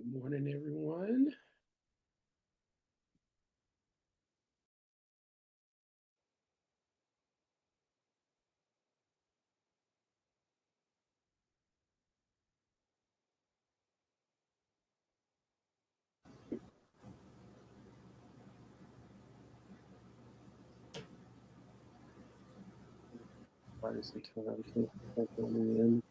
Good morning, everyone. Find some time to check on in.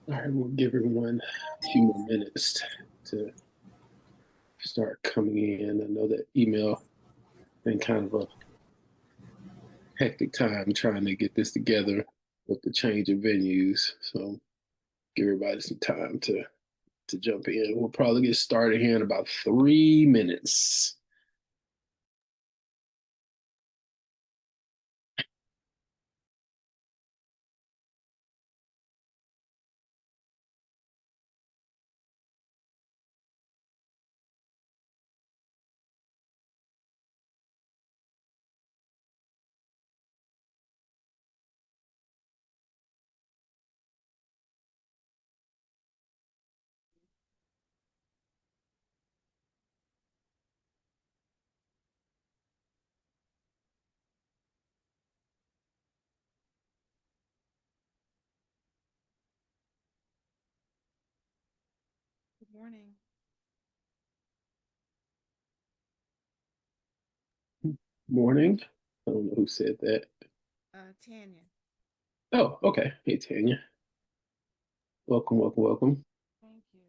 All right, we'll give everyone a few more minutes to start coming in. I know that email been kind of a hectic time trying to get this together with the change of venues. So give everybody some time to jump in. We'll probably get started here in about 3 minutes. Good morning. Morning. I don't know who said that. Tanya. Oh, okay. Hey, Tanya. Welcome, welcome, welcome. Thank you.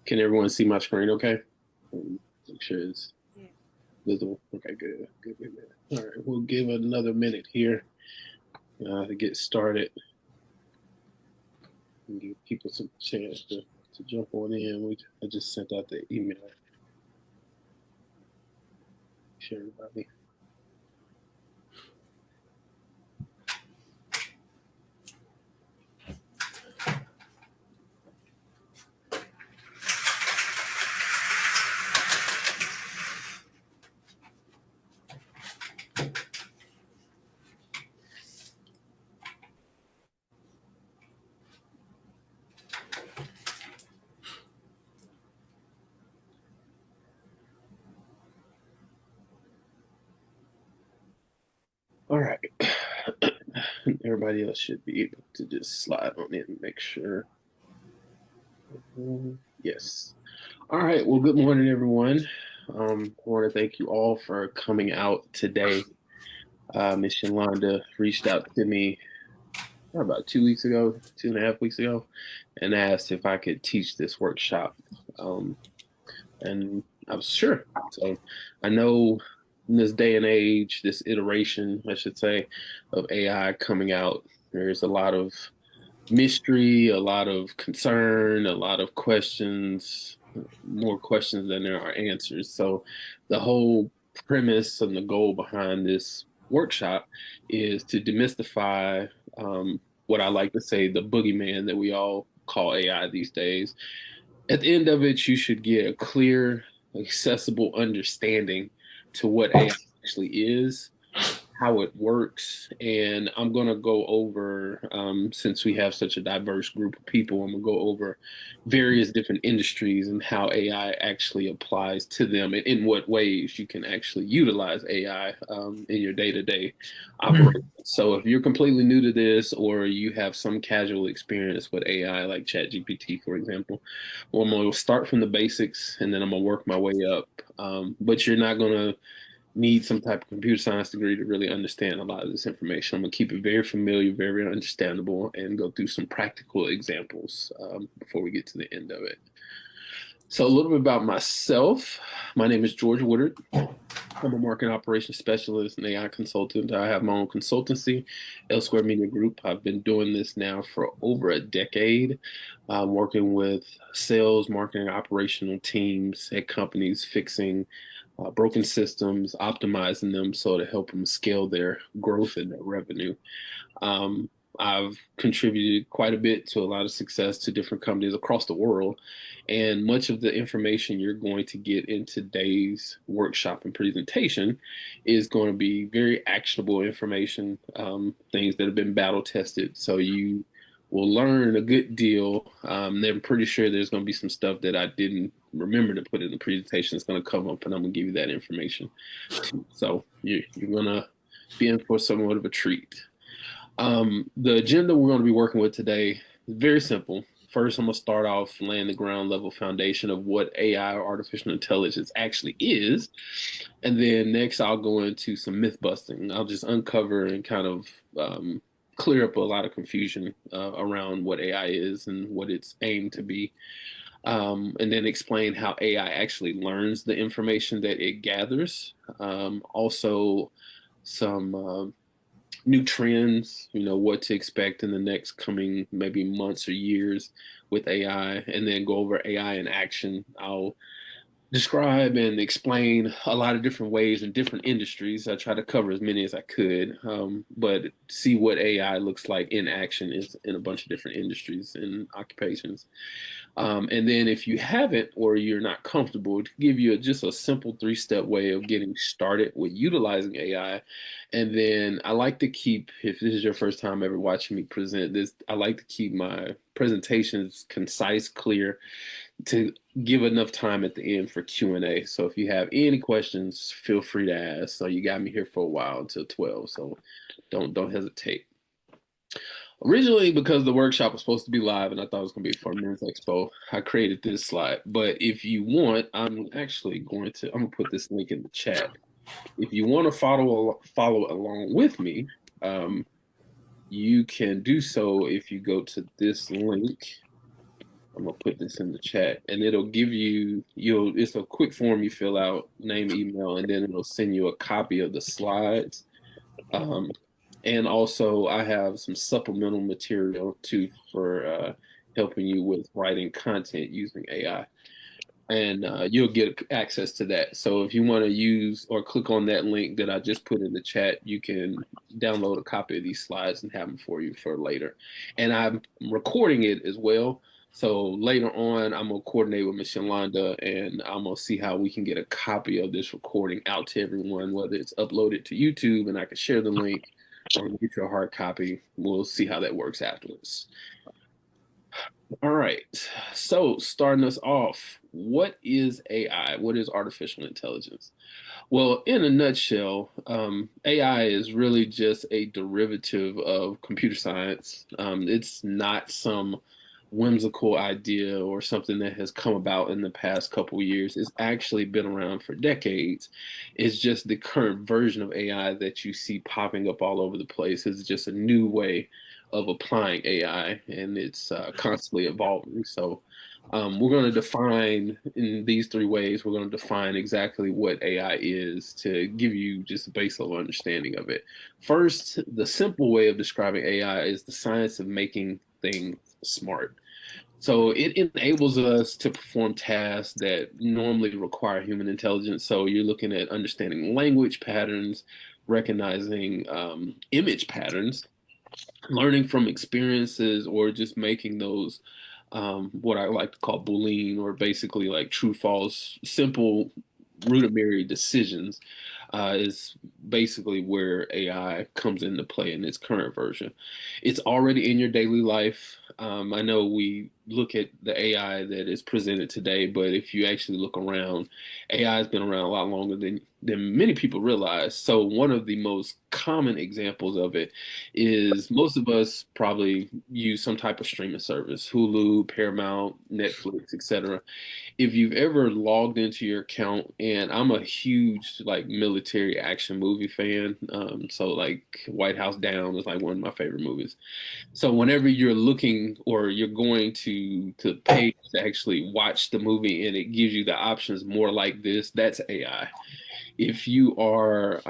Can everyone see my screen okay? Make sure it's Yeah. visible. Okay, good, good, good, good. All right, we'll give it another minute here to get started and give people some chance to jump on in. I just sent out the email. Share everybody. All right. Everybody else should be able to just slide on in and make sure. Yes. All right. Well, good morning, everyone. I want to thank you all for coming out today. Miss Yolanda reached out to me about 2 weeks ago, 2.5 weeks ago, and asked if I could teach this workshop. And I was sure. So I know in this day and age, this iteration, I should say, of AI coming out, there's a lot of mystery, a lot of concern, a lot of questions, more questions than there are answers. So, the whole premise and the goal behind this workshop is to demystify what I like to say the boogeyman that we all call AI these days. At the end of it, you should get a clear, accessible understanding to what AI actually is, how it works, and I'm going to go over, since we have such a diverse group of people, I'm going to go over various different industries and how AI actually applies to them and in what ways you can actually utilize AI in your day-to-day operation. So if you're completely new to this or you have some casual experience with AI, like ChatGPT, for example, well, I'm going to start from the basics and then I'm going to work my way up. But you're not going to need some type of computer science degree to really understand a lot of this information. I'm gonna keep it very familiar, very understandable, and go through some practical examples before we get to the end of it. So a little bit about myself. My name is George Woodard. I'm a market operations specialist and AI consultant. I have my own consultancy, Elsewhere Media Group. I've been doing this now for over a decade, working with sales, marketing, operational teams at companies fixing broken systems, optimizing them so to help them scale their growth and their revenue. Um, I've contributed quite a bit to a lot of success to different companies across the world. And much of the information you're going to get in today's workshop and presentation is going to be very actionable information, things that have been battle tested. So you will learn a good deal. I'm pretty sure there's going to be some stuff that I didn't remember to put in the presentation. It's going to come up, and I'm going to give you that information too. So you're going to be in for somewhat of a treat. The agenda we're going to be working with today is very simple. First, I'm going to start off laying the ground level foundation of what AI or artificial intelligence actually is. And then next, I'll go into some myth busting. I'll just uncover and kind of clear up a lot of confusion around what AI is and what it's aimed to be. And then explain how AI actually learns the information that it gathers. Also, some new trends, what to expect in the next coming maybe months or years with AI, and then go over AI in action. I'll describe and explain a lot of different ways in different industries. I try to cover as many as I could, but see what AI looks like in action is in a bunch of different industries and occupations. And then if you haven't or you're not comfortable, to give you just a simple three-step way of getting started with utilizing AI. And then I like to keep, if this is your first time ever watching me present this, I like to keep my presentations concise, clear, to give enough time at the end for Q&A. So if you have any questions, feel free to ask. So you got me here for a while until 12, so don't hesitate. Originally, because the workshop was supposed to be live and I thought it was going to be for Men's Expo, I created this slide. But if you want, I'm going to put this link in the chat. If you want to follow along with me, you can do so if you go to this link. I'm gonna put this in the chat, and it'll give it's a quick form you fill out, name, email, and then it'll send you a copy of the slides. And also, I have some supplemental material too for helping you with writing content using AI. And you'll get access to that. So if you want to use or click on that link that I just put in the chat, you can download a copy of these slides and have them for you for later. And I'm recording it as well. So later on, I'm going to coordinate with Ms. Yolanda and I'm going to see how we can get a copy of this recording out to everyone, whether it's uploaded to YouTube and I can share the link or get you a hard copy. We'll see how that works afterwards. All right. So starting us off, what is AI? What is artificial intelligence? Well, in a nutshell, AI is really just a derivative of computer science. It's not some whimsical idea or something that has come about in the past couple of years. It's actually been around for decades. It's just the current version of AI that you see popping up all over the place. It's just a new way of applying AI, and it's constantly evolving. So we're going to define in these three ways. We're going to define exactly what AI is to give you just a base level understanding of it. First, the simple way of describing AI is the science of making things smart. So it enables us to perform tasks that normally require human intelligence. So you're looking at understanding language patterns, recognizing image patterns, learning from experiences, or just making those what I like to call Boolean, or basically like true, false, simple, rudimentary decisions, is basically where AI comes into play in its current version. It's already in your daily life. I know we look at the AI that is presented today, but if you actually look around, AI has been around a lot longer than many people realize. So one of the most common examples of it is most of us probably use some type of streaming service, Hulu, Paramount, Netflix, etc. If you've ever logged into your account, and I'm a huge like military action movie fan, so like White House Down is like one of my favorite movies. So whenever you're looking or you're going to pay to actually watch the movie and it gives you the options more like this, that's AI. If you are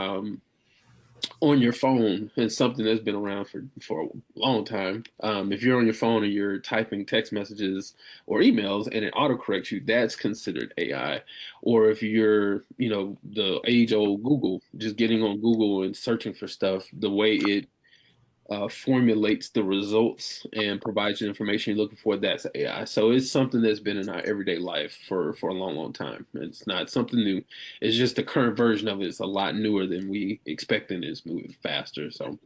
on your phone, and something that's been around for a long time. If you're on your phone and you're typing text messages or emails and it autocorrects you, that's considered AI. Or if you're, the age old Google, just getting on Google and searching for stuff, the way it formulates the results and provides you the information you're looking for, that's AI. So it's something that's been in our everyday life for a long, long time. It's not something new. It's just the current version of it is a lot newer than we expected. It's moving faster. So,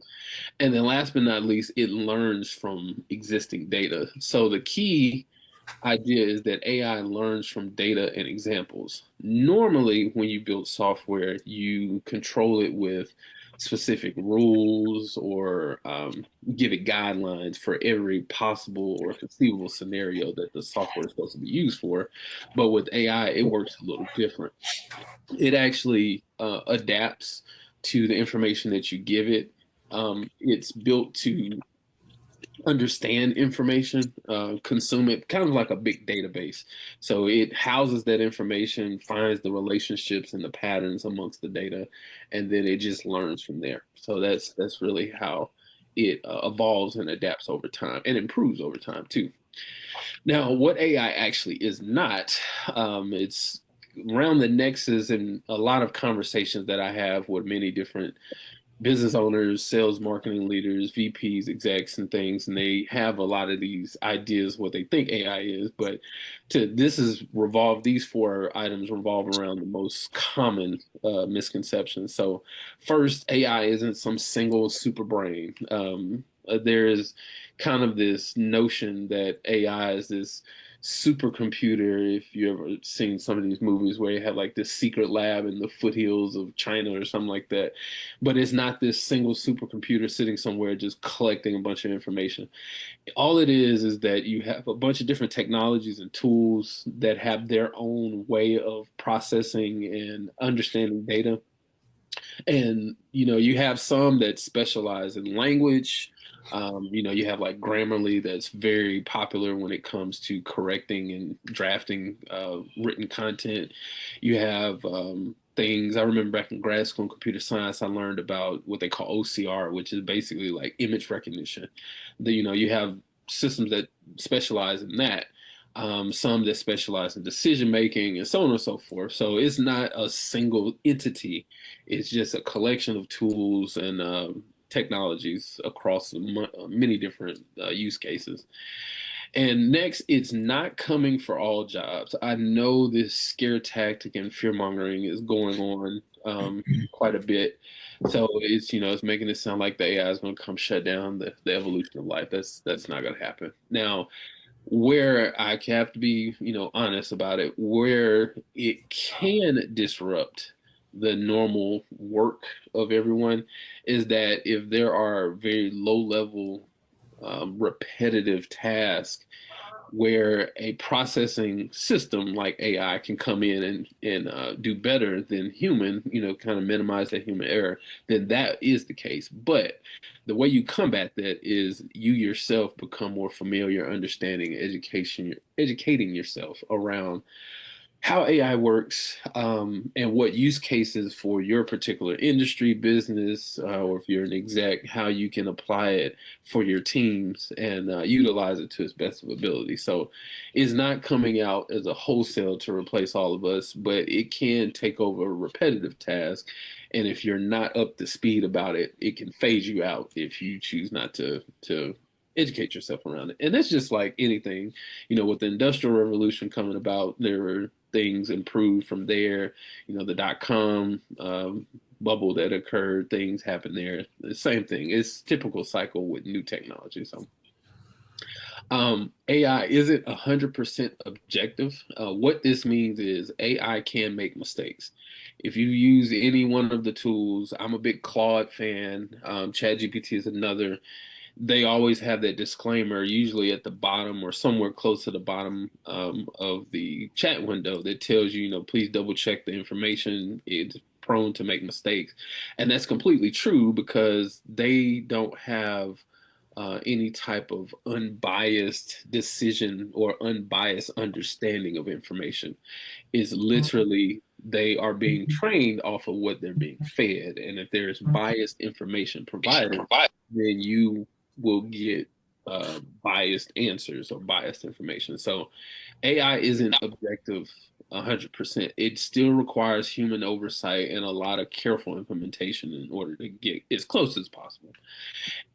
and then last but not least, it learns from existing data. So the key idea is that AI learns from data and examples. Normally, when you build software, you control it with specific rules, or give it guidelines for every possible or conceivable scenario that the software is supposed to be used for. But with AI, it works a little different. It actually adapts to the information that you give it. It's built to understand information, consume it, kind of like a big database. So it houses that information, finds the relationships and the patterns amongst the data, and then it just learns from there. So that's really how it evolves and adapts over time and improves over time too. Now, what AI actually is not, it's around the nexus and a lot of conversations that I have with many different business owners, sales marketing leaders, VPs, execs, and things, and they have a lot of these ideas what they think AI is. But these four items revolve around the most common misconceptions. So first, AI isn't some single super brain. There is kind of this notion that AI is this supercomputer. If you ever seen some of these movies where you have like this secret lab in the foothills of China or something like that, but it's not this single supercomputer sitting somewhere just collecting a bunch of information. All it is that you have a bunch of different technologies and tools that have their own way of processing and understanding data. And you have some that specialize in language. You have like Grammarly that's very popular when it comes to correcting and drafting written content. You have things. I remember back in grad school in computer science, I learned about what they call OCR, which is basically like image recognition. You have systems that specialize in that. Some that specialize in decision making, and so on and so forth. So it's not a single entity. It's just a collection of tools and technologies across many different use cases. And next, it's not coming for all jobs. I know this scare tactic and fear mongering is going on quite a bit. So it's making it sound like the AI is going to come shut down the evolution of life. That's not going to happen. Now, where I have to be, honest about it, where it can disrupt the normal work of everyone is that if there are very low level, repetitive tasks where a processing system like AI can come in and do better than human, kind of minimize that human error, then that is the case. But the way you combat that is you yourself become more familiar, understanding, educating yourself around how AI works, and what use cases for your particular industry, business, or if you're an exec, how you can apply it for your teams and utilize it to its best of ability. So it's not coming out as a wholesale to replace all of us, but it can take over a repetitive task. And if you're not up to speed about it, it can phase you out if you choose not to educate yourself around it. And that's just like anything, with the Industrial Revolution coming about, there were things improved from there. The dot-com bubble that occurred, things happened there. The same thing. It's typical cycle with new technology. So AI isn't 100% objective. What this means is AI can make mistakes. If you use any one of the tools, I'm a big Claude fan. ChatGPT is another. They always have that disclaimer, usually at the bottom or somewhere close to the bottom of the chat window that tells you, please double check the information. It's prone to make mistakes. And that's completely true because they don't have any type of unbiased decision or unbiased understanding of information. Is literally they are being trained off of what they're being fed. And if there's biased information provided, then you will get biased answers or biased information. So AI isn't objective 100%. It still requires human oversight and a lot of careful implementation in order to get as close as possible.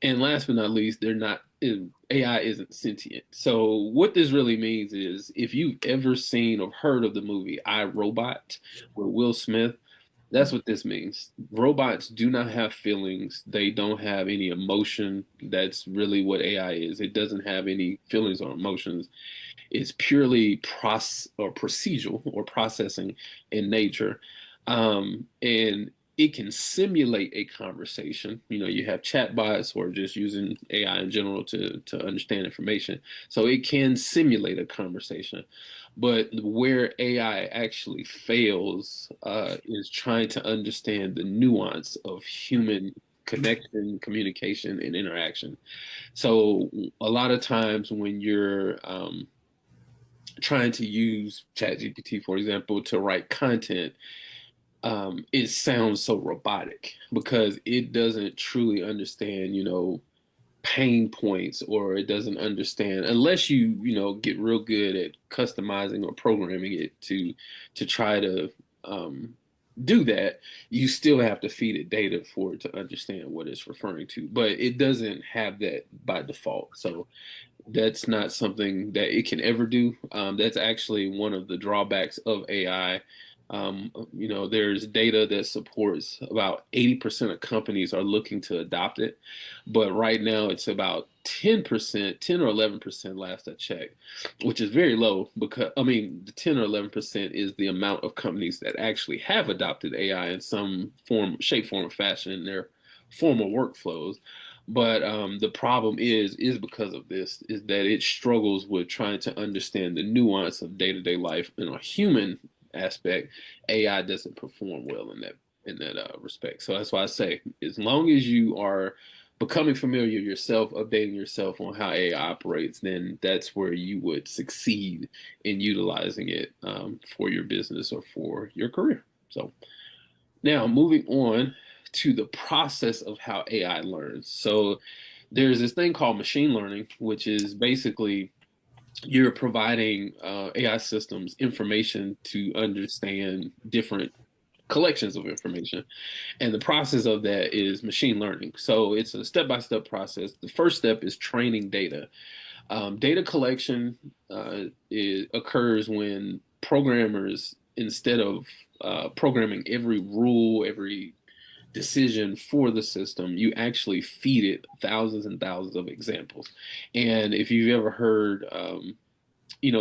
And last but not least, AI isn't sentient. So what this really means is if you've ever seen or heard of the movie I, Robot with Will Smith, that's what this means. Robots do not have feelings. They don't have any emotion. That's really what AI is. It doesn't have any feelings or emotions. It's purely procedural or processing in nature. And it can simulate a conversation. You have chatbots or just using AI in general to understand information. So it can simulate a conversation. But where AI actually fails is trying to understand the nuance of human connection, communication, and interaction. So a lot of times when you're trying to use ChatGPT, for example, to write content, it sounds so robotic because it doesn't truly understand, pain points, or it doesn't understand unless you get real good at customizing or programming it to try to do that. You still have to feed it data for it to understand what it's referring to, but it doesn't have that by default. So that's not something that it can ever do. That's actually one of the drawbacks of AI. There's data that supports about 80% of companies are looking to adopt it, but right now it's about 10%, 10 or 11% last I checked, which is very low because, I mean, the 10 or 11% is the amount of companies that actually have adopted AI in some form, shape, form, or fashion in their formal workflows. But the problem is because of this, is that it struggles with trying to understand the nuance of day-to-day life in a human aspect. AI doesn't perform well in that respect. So that's why I say, as long as you are becoming familiar yourself, updating yourself on how AI operates, then that's where you would succeed in utilizing it for your business or for your career. So now moving on to the process of how AI learns. So there's this thing called machine learning, which is basically you're providing AI systems information to understand different collections of information. And the process of that is machine learning. So it's a step-by-step process. The first step is training data. Data collection occurs when programmers, instead of programming every rule, every decision for the system, you actually feed it thousands and thousands of examples. And if you've ever heard,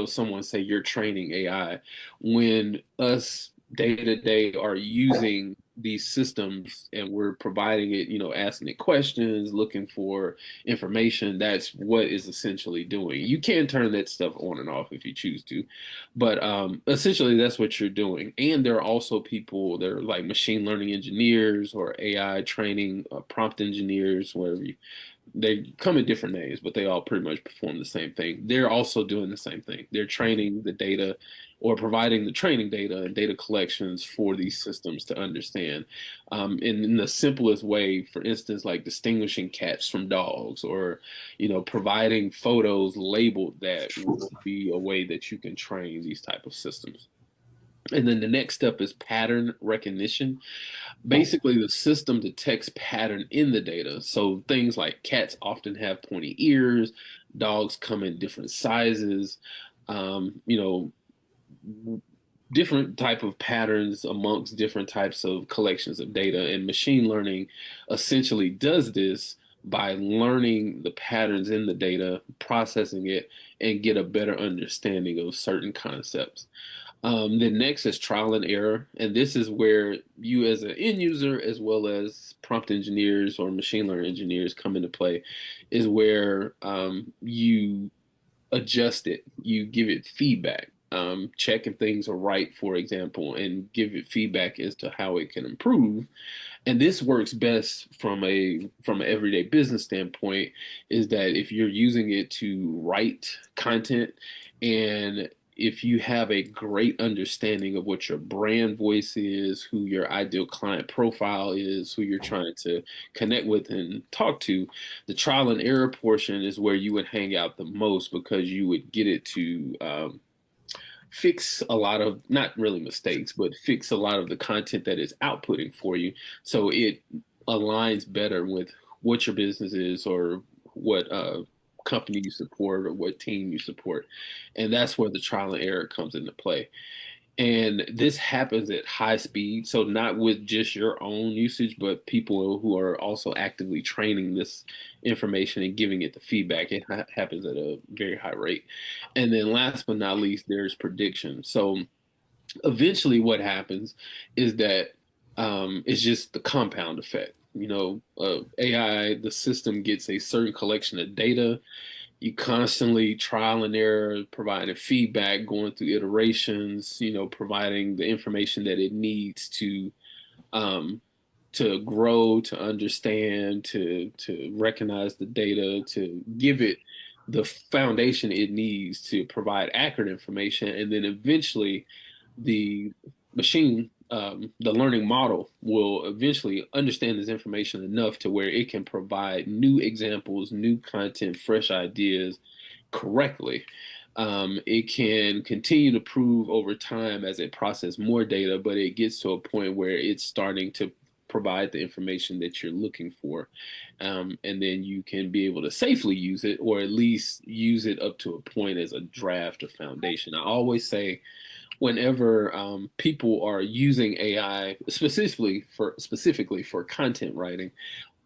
someone say you're training AI, when us day to day are using these systems and we're providing it, asking it questions, looking for information, that's what is essentially doing. You can turn that stuff on and off if you choose to, but essentially that's what you're doing. And there are also people that are like machine learning engineers or AI training, prompt engineers, whatever they come in different names, but they all pretty much perform the same thing. They're also doing the same thing. They're training the data or providing the training data and data collections for these systems to understand. In the simplest way, for instance, like distinguishing cats from dogs or, providing photos labeled, that will be a way that you can train these type of systems. And then the next step is pattern recognition. Basically, the system detects pattern in the data. So things like cats often have pointy ears, dogs come in different sizes, um, you know, different type of patterns amongst different types of collections of data. And machine learning essentially does this by learning the patterns in the data, processing it, and get a better understanding of certain concepts. Then next is trial and error, and this is where you, as an end user, as well as prompt engineers or machine learning engineers, come into play. Is where you adjust it, you give it feedback, check if things are right, for example, and give it feedback as to how it can improve. And this works best from an everyday business standpoint, is that if you're using it to write content, and if you have a great understanding of what your brand voice is, who your ideal client profile is, who you're trying to connect with and talk to, the trial and error portion is where you would hang out the most, because you would get it to fix a lot of, not really mistakes, but fix a lot of the content that it's outputting for you, so it aligns better with what your business is, or what company you support, or what team you support. And that's where the trial and error comes into play. And this happens at high speed, so not with just your own usage, but people who are also actively training this information and giving it the feedback. It happens at a very high rate. And then last but not least, there's prediction. So eventually what happens is that it's just the compound effect. AI, the system gets a certain collection of data. You constantly trial and error, providing feedback, going through iterations, providing the information that it needs um, to grow, to understand, to recognize the data, to give it the foundation it needs to provide accurate information. And then eventually the machine, the learning model, will eventually understand this information enough to where it can provide new examples, new content, fresh ideas correctly. It can continue to prove over time as it processes more data, but it gets to a point where it's starting to provide the information that you're looking for. And then you can be able to safely use it, or at least use it up to a point as a draft or foundation. I always say, whenever people are using AI specifically for content writing,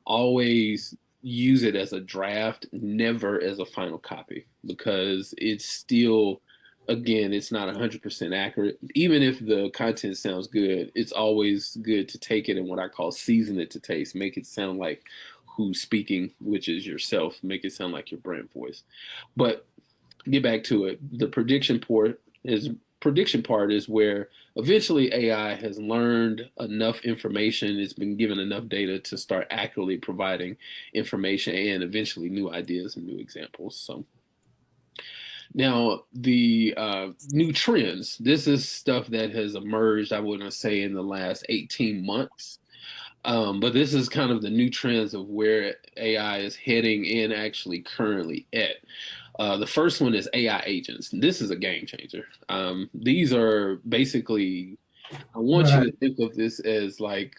always use it as a draft, never as a final copy, because it's still, again, it's not 100% accurate. Even if the content sounds good, it's always good to take it and what I call season it to taste, make it sound like who's speaking, which is yourself, make it sound like your brand voice. But get back to it. The prediction part is where eventually AI has learned enough information, it's been given enough data to start accurately providing information and eventually new ideas and new examples. So now the new trends. This is stuff that has emerged, I wouldn't say in the last 18 months. But this is kind of the new trends of where AI is heading and actually currently at. The first one is AI agents. This is a game changer. These are basically, I want you Right. to think of this as like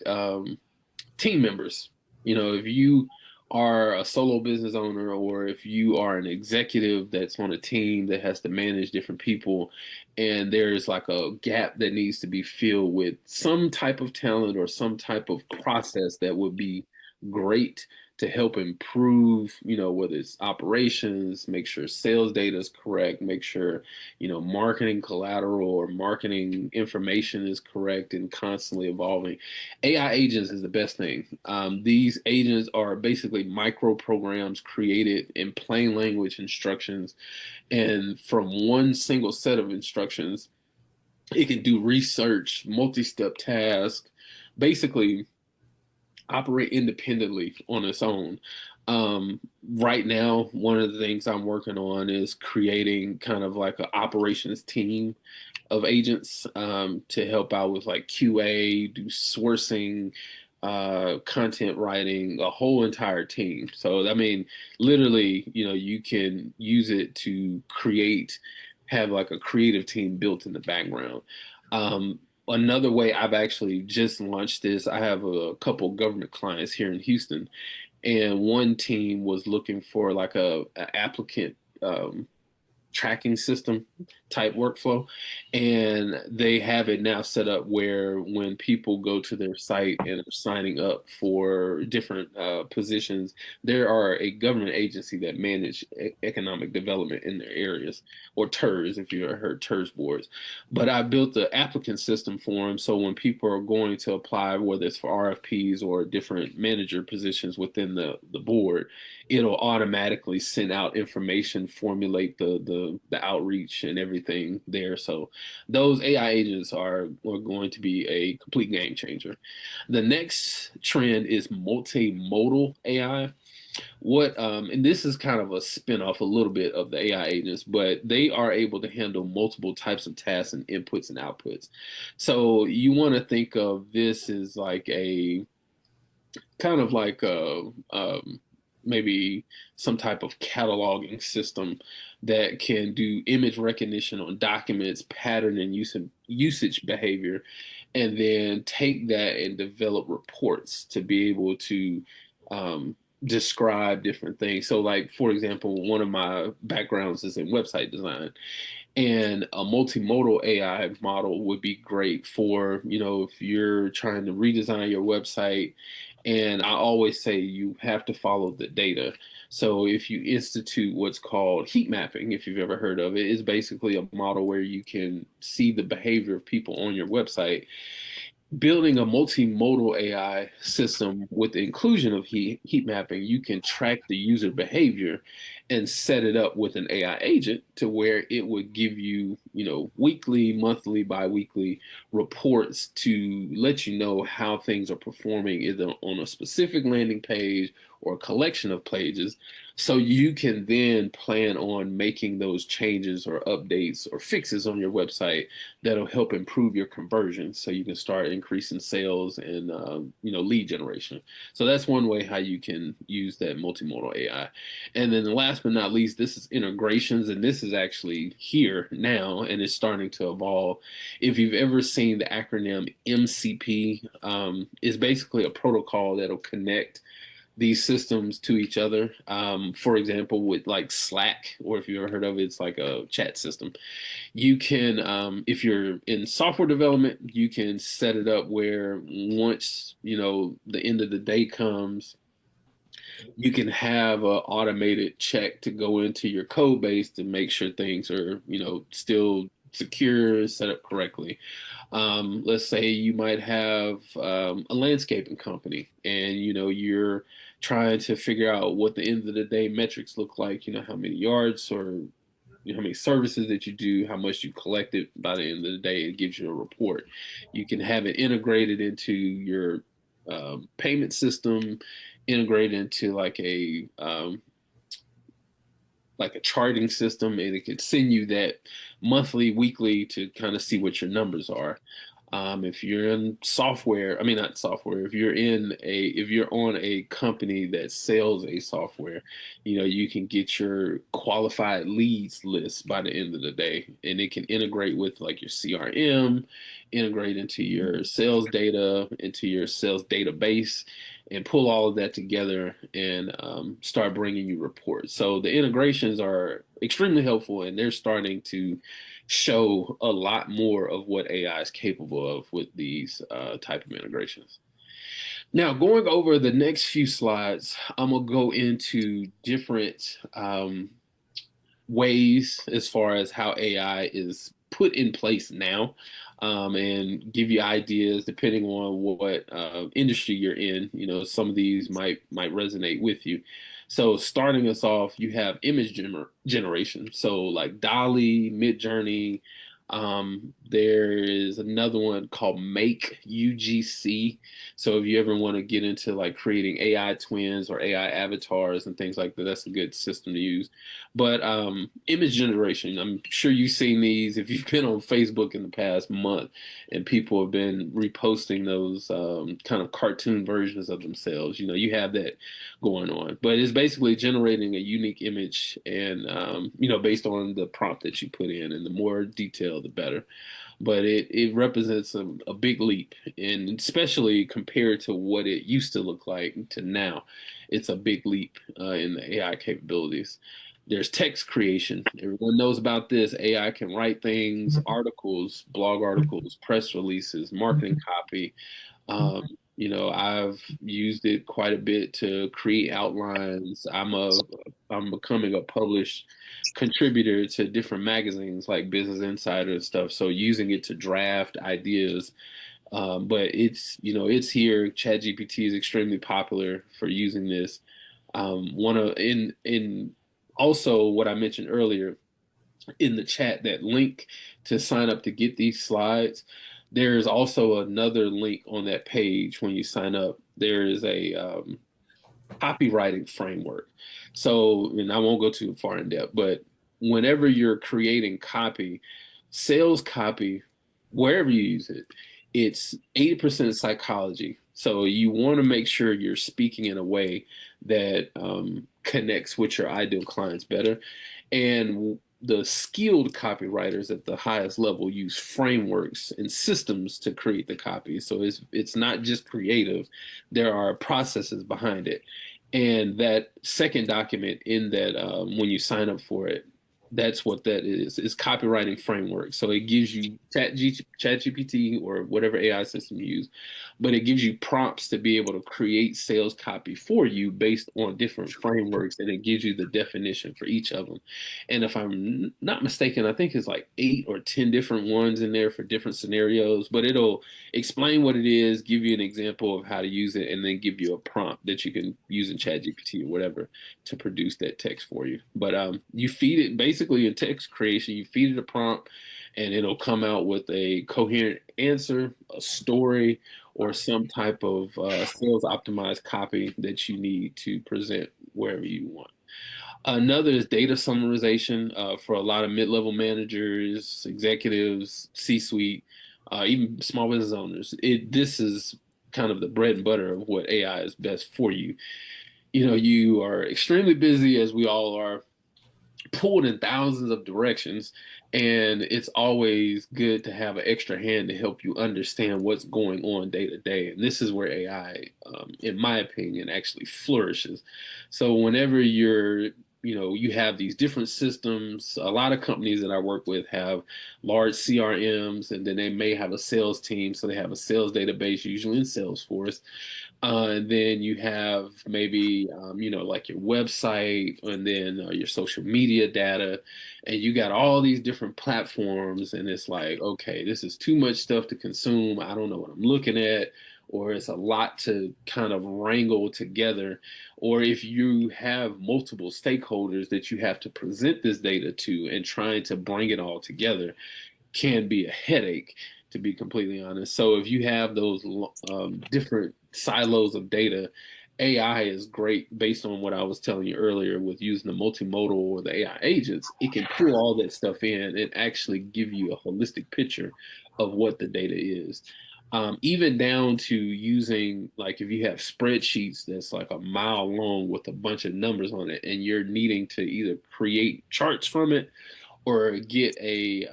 team members. If you are a solo business owner, or if you are an executive that's on a team that has to manage different people, and there's like a gap that needs to be filled with some type of talent or some type of process that would be great to help improve, whether it's operations, make sure sales data is correct, make sure, marketing collateral or marketing information is correct and constantly evolving. AI agents is the best thing. These agents are basically micro programs created in plain language instructions. And from one single set of instructions, it can do research, multi-step tasks, basically operate independently on its own. Right now, one of the things I'm working on is creating kind of like an operations team of agents to help out with like QA, do sourcing, content writing, a whole entire team. So, I mean, literally, you can use it to have like a creative team built in the background. Another way I've actually just launched this, I have a couple government clients here in Houston, and one team was looking for like a applicant tracking system type workflow. And they have it now set up where when people go to their site and are signing up for different positions, there are a government agency that manage economic development in their areas, or TERS, if you ever heard TERS boards. But I built the applicant system for them. So when people are going to apply, whether it's for RFPs or different manager positions within the board, it'll automatically send out information, formulate the outreach and everything there. So those AI agents are going to be a complete game changer. The next trend is multimodal AI. And this is kind of a spin-off a little bit of the AI agents, but they are able to handle multiple types of tasks and inputs and outputs. So you want to think of this as like a kind of like maybe some type of cataloging system that can do image recognition on documents, pattern and usage behavior, and then take that and develop reports to be able to describe different things. So, like, for example, one of my backgrounds is in website design. And a multimodal AI model would be great for, if you're trying to redesign your website. And I always say you have to follow the data. So if you institute what's called heat mapping, if you've ever heard of it, is basically a model where you can see the behavior of people on your website. Building a multimodal AI system with the inclusion of heat mapping, you can track the user behavior and set it up with an AI agent to where it would give you, weekly, monthly, biweekly reports to let you know how things are performing either on a specific landing page or a collection of pages. So you can then plan on making those changes or updates or fixes on your website that'll help improve your conversion, so you can start increasing sales and lead generation. So that's one way how you can use that multimodal AI. And then last but not least, this is integrations, and this is actually here now and it's starting to evolve. If you've ever seen the acronym MCP, is basically a protocol that'll connect these systems to each other. For example, with like Slack, or if you ever heard of it, it's like a chat system. You can, if you're in software development, you can set it up where once, the end of the day comes, you can have an automated check to go into your code base to make sure things are, still secure, set up correctly. Let's say you might have a landscaping company, and you're trying to figure out what the end of the day metrics look like. How many yards or how many services that you do, how much you collected by the end of the day. It gives you a report. You can have it integrated into your payment system, integrated into like a charting system, and it could send you that monthly, weekly to kind of see what your numbers are. If you're in software, I mean, not software, if you're on a company that sells a software, you can get your qualified leads list by the end of the day, and it can integrate with like your CRM, integrate into your sales data, into your sales database, and pull all of that together and start bringing you reports. So the integrations are extremely helpful, and they're starting to show a lot more of what AI is capable of with these type of integrations. Now, going over the next few slides, I'm gonna go into different ways as far as how AI is put in place now, and give you ideas depending on what industry you're in. You know, some of these might resonate with you. So, starting us off, you have image generation. So, like Dolly, Midjourney. There is another one called Make UGC. So if you ever want to get into like creating AI twins or AI avatars and things like that, that's a good system to use. But image generation, I'm sure you've seen these if you've been on Facebook in the past month, and people have been reposting those kind of cartoon versions of themselves. You know, you have that going on, but it's basically generating a unique image, and based on the prompt that you put in, and the more detail, the better. But it represents a big leap, and especially compared to what it used to look like to now, it's a big leap in the AI capabilities. There's text creation. Everyone knows about this. AI can write things, articles, blog articles, press releases, marketing copy. I've used it quite a bit to create outlines. I'm becoming a published contributor to different magazines like Business Insider and stuff. So using it to draft ideas. But it's here. ChatGPT is extremely popular for using this. One of in Also what I mentioned earlier in the chat, that link to sign up to get these slides. There's also another link on that page when you sign up. There is a copywriting framework. So, and I won't go too far in depth, but whenever you're creating copy, sales copy, wherever you use it, it's 80% psychology. So you want to make sure you're speaking in a way that connects with your ideal clients better. And the skilled copywriters at the highest level use frameworks and systems to create the copy. So it's not just creative. There are processes behind it. And that second document in that, when you sign up for it, that's what that is copywriting framework. So it gives you ChatGPT or whatever AI system you use, but it gives you prompts to be able to create sales copy for you based on different frameworks, and it gives you the definition for each of them. And if I'm not mistaken, I think it's like 8 or 10 different ones in there for different scenarios, but it'll explain what it is, give you an example of how to use it, and then give you a prompt that you can use in ChatGPT or whatever to produce that text for you. But you feed it basically in text creation, you feed it a prompt, and it'll come out with a coherent answer, a story, or some type of sales optimized copy that you need to present wherever you want. Another is data summarization for a lot of mid-level managers, executives, C-suite, even small business owners. This is kind of the bread and butter of what AI is best for you. You know, you are extremely busy, as we all are, pulled in thousands of directions, and it's always good to have an extra hand to help you understand what's going on day to day. And this is where AI, in my opinion, actually flourishes. So whenever you have these different systems. A lot of companies that I work with have large CRMs, and then they may have a sales team, so they have a sales database, usually in Salesforce. And then you have maybe, like your website, and then your social media data, and you got all these different platforms. And it's like, okay, this is too much stuff to consume. I don't know what I'm looking at, or it's a lot to kind of wrangle together. Or if you have multiple stakeholders that you have to present this data to, and trying to bring it all together can be a headache, to be completely honest. So if you have those different silos of data, AI is great based on what I was telling you earlier with using the multimodal or the AI agents. It can pull all that stuff in and actually give you a holistic picture of what the data is. Even down to using, like, if you have spreadsheets that's like a mile long with a bunch of numbers on it, and you're needing to either create charts from it or get a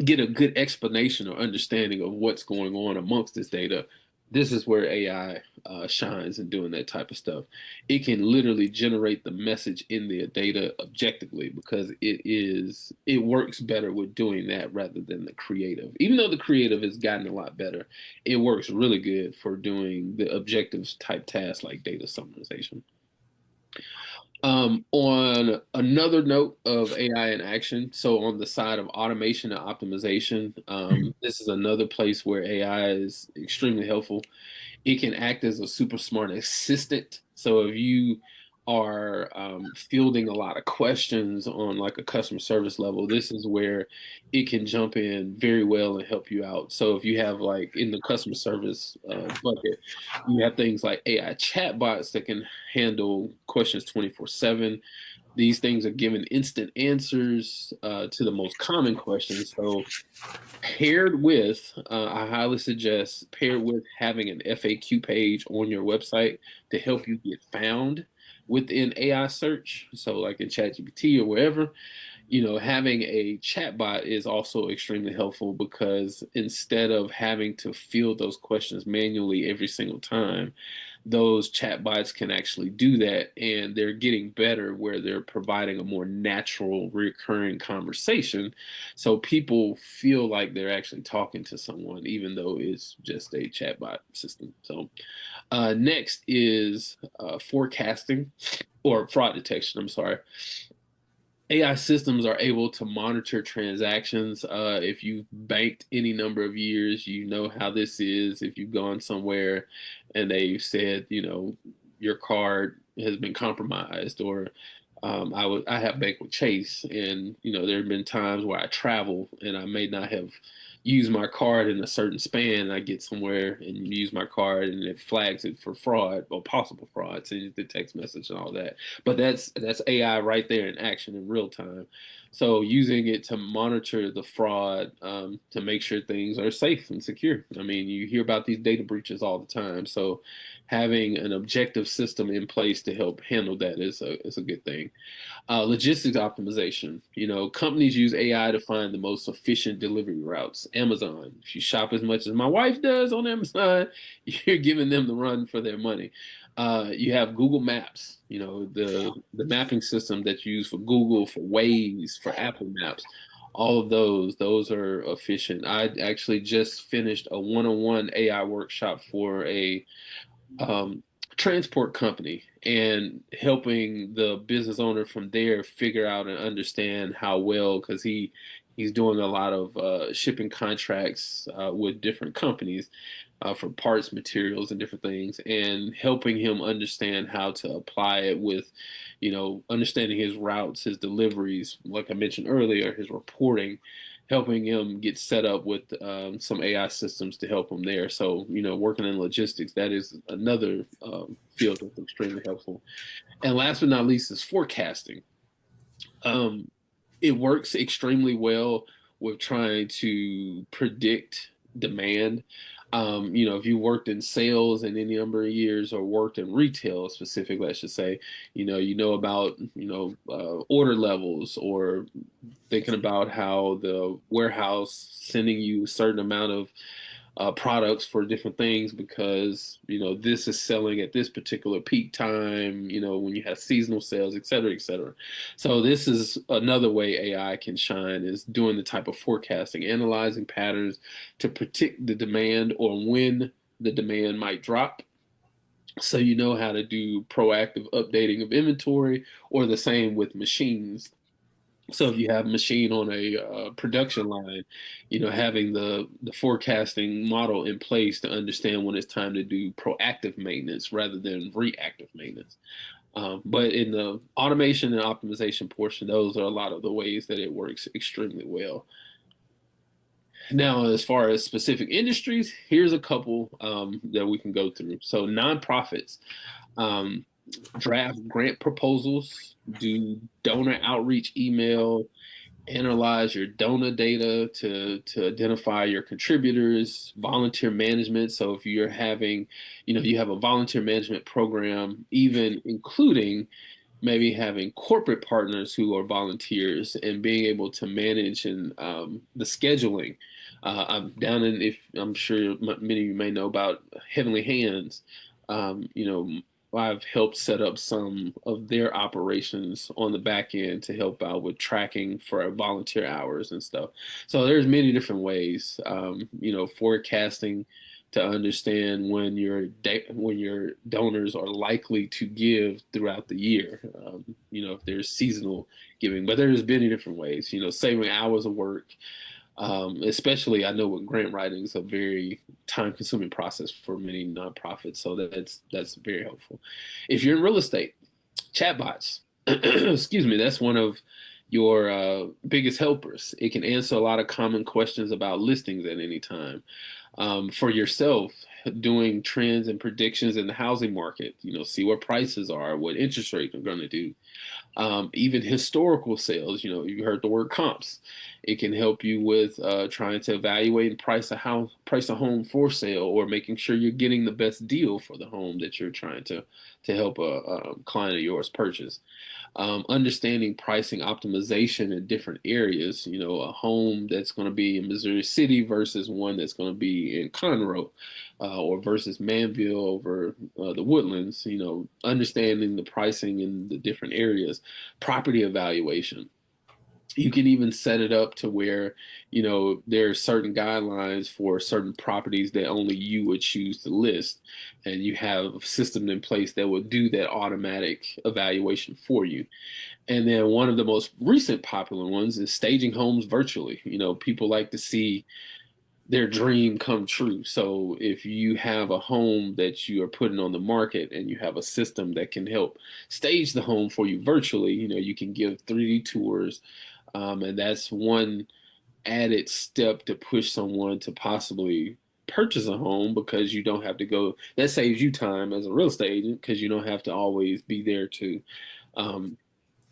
good explanation or understanding of what's going on amongst this data, This is where AI shines in doing that type of stuff. It can literally generate the message in the data objectively because it works better with doing that rather than the creative. Even though the creative has gotten a lot better, it works really good for doing the objectives type tasks like data summarization. On another note of AI in action, so on the side of automation and optimization, this is another place where AI is extremely helpful. It can act as a super smart assistant. So if you are fielding a lot of questions on like a customer service level, this is where it can jump in very well and help you out. So if you have like in the customer service bucket, you have things like AI chatbots that can handle questions 24/7. These things are giving instant answers to the most common questions. So paired with, I highly suggest paired with having an FAQ page on your website to help you get found within AI search. So like in ChatGPT or wherever, having a chatbot is also extremely helpful because instead of having to field those questions manually every single time, those chatbots can actually do that. And they're getting better where they're providing a more natural, recurring conversation. So people feel like they're actually talking to someone, even though it's just a chatbot system. So, next is forecasting or fraud detection. I'm sorry. AI systems are able to monitor transactions. If you've banked any number of years, you know how this is. If you've gone somewhere and they said, your card has been compromised, or I have banked with Chase, and there have been times where I travel and I may not have used my card in a certain span. And I get somewhere and use my card, and it flags it for fraud or possible fraud, sends you the text message and all that. But that's AI right there in action in real time. So using it to monitor the fraud, to make sure things are safe and secure. I mean, you hear about these data breaches all the time. So having an objective system in place to help handle that is a good thing. Logistics optimization. Companies use AI to find the most efficient delivery routes. Amazon, if you shop as much as my wife does on Amazon, you're giving them the run for their money. You have Google Maps, the mapping system that's used for Google, for Waze, for Apple Maps. All of those are efficient. I actually just finished a one-on-one AI workshop for a um, transport company and helping the business owner from there figure out and understand how well, because he's doing a lot of shipping contracts with different companies for parts, materials, and different things, and helping him understand how to apply it with, understanding his routes, his deliveries, like I mentioned earlier, his reporting, helping him get set up with some AI systems to help him there. So, working in logistics, that is another field that's extremely helpful. And last but not least is forecasting. Um, it works extremely well with trying to predict demand. If you worked in sales in any number of years or worked in retail specifically, I should say, you know about, order levels, or thinking about how the warehouse sending you a certain amount of products for different things because this is selling at this particular peak time, when you have seasonal sales, et cetera, et cetera. So this is another way AI can shine, is doing the type of forecasting, analyzing patterns to predict the demand or when the demand might drop, so you know how to do proactive updating of inventory, or the same with machines. So if you have a machine on a production line, having the forecasting model in place to understand when it's time to do proactive maintenance rather than reactive maintenance. But in the automation and optimization portion, those are a lot of the ways that it works extremely well. Now, as far as specific industries, here's a couple that we can go through. So nonprofits. Um, Draft grant proposals, do donor outreach email, analyze your donor data to identify your contributors, volunteer management. So if you're having, you have a volunteer management program, even including maybe having corporate partners who are volunteers and being able to manage and the scheduling. I'm down in, if I'm sure many of you may know about Heavenly Hands. You know, I've helped set up some of their operations on the back end to help out with tracking for our volunteer hours and stuff. So there's many different ways, you know, forecasting to understand when your donors are likely to give throughout the year. You know, if there's seasonal giving, but there's many different ways. You know, saving hours of work, especially I know with grant writing is a very time-consuming process for many nonprofits, so that's very helpful. If you're in real estate, chatbots, excuse me, that's one of your biggest helpers. It can answer a lot of common questions about listings at any time. For yourself, doing trends and predictions in the housing market, you know, see what prices are, what interest rates are going to do. Even historical sales, you know, you heard the word comps. It can help you with trying to evaluate and price a home for sale, or making sure you're getting the best deal for the home that you're trying to help a client of yours purchase. Understanding pricing optimization in different areas. You know, a home that's going to be in Missouri City versus one that's going to be in Conroe, or versus Manville over the Woodlands. You know, understanding the pricing in the different areas. Property evaluation. You can even set it up to where, you know, there are certain guidelines for certain properties that only you would choose to list, and you have a system in place that will do that automatic evaluation for you. And then one of the most recent popular ones is staging homes virtually. You know, people like to see their dream come true. So if you have a home that you are putting on the market and you have a system that can help stage the home for you virtually, you know, you can give 3D tours. And that's one added step to push someone to possibly purchase a home, because you don't have to go. That saves you time as a real estate agent, because you don't have to always be there to um,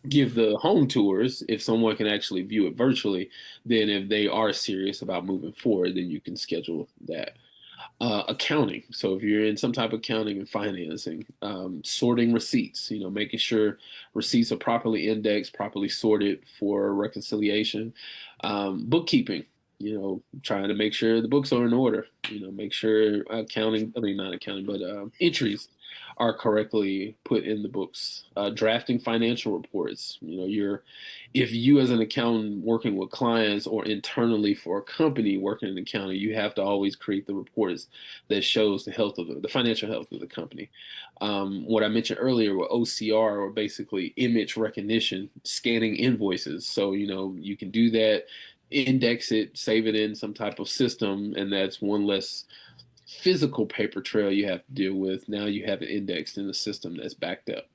give the home tours. If someone can actually view it virtually, then if they are serious about moving forward, then you can schedule that. Accounting. So if you're in some type of accounting and financing, sorting receipts, you know, making sure receipts are properly indexed, properly sorted for reconciliation. Bookkeeping, you know, trying to make sure the books are in order, you know, make sure accounting, I mean, not accounting, but entries are correctly put in the books. Drafting financial reports, you know, if you as an accountant working with clients or internally for a company working in accounting, you have to always create the reports that shows the health of the financial health of the company. What I mentioned earlier with OCR, or basically image recognition, scanning invoices. So, you know, you can do that, index it, save it in some type of system, and that's one less physical paper trail you have to deal with. Now you have it indexed in the system that's backed up.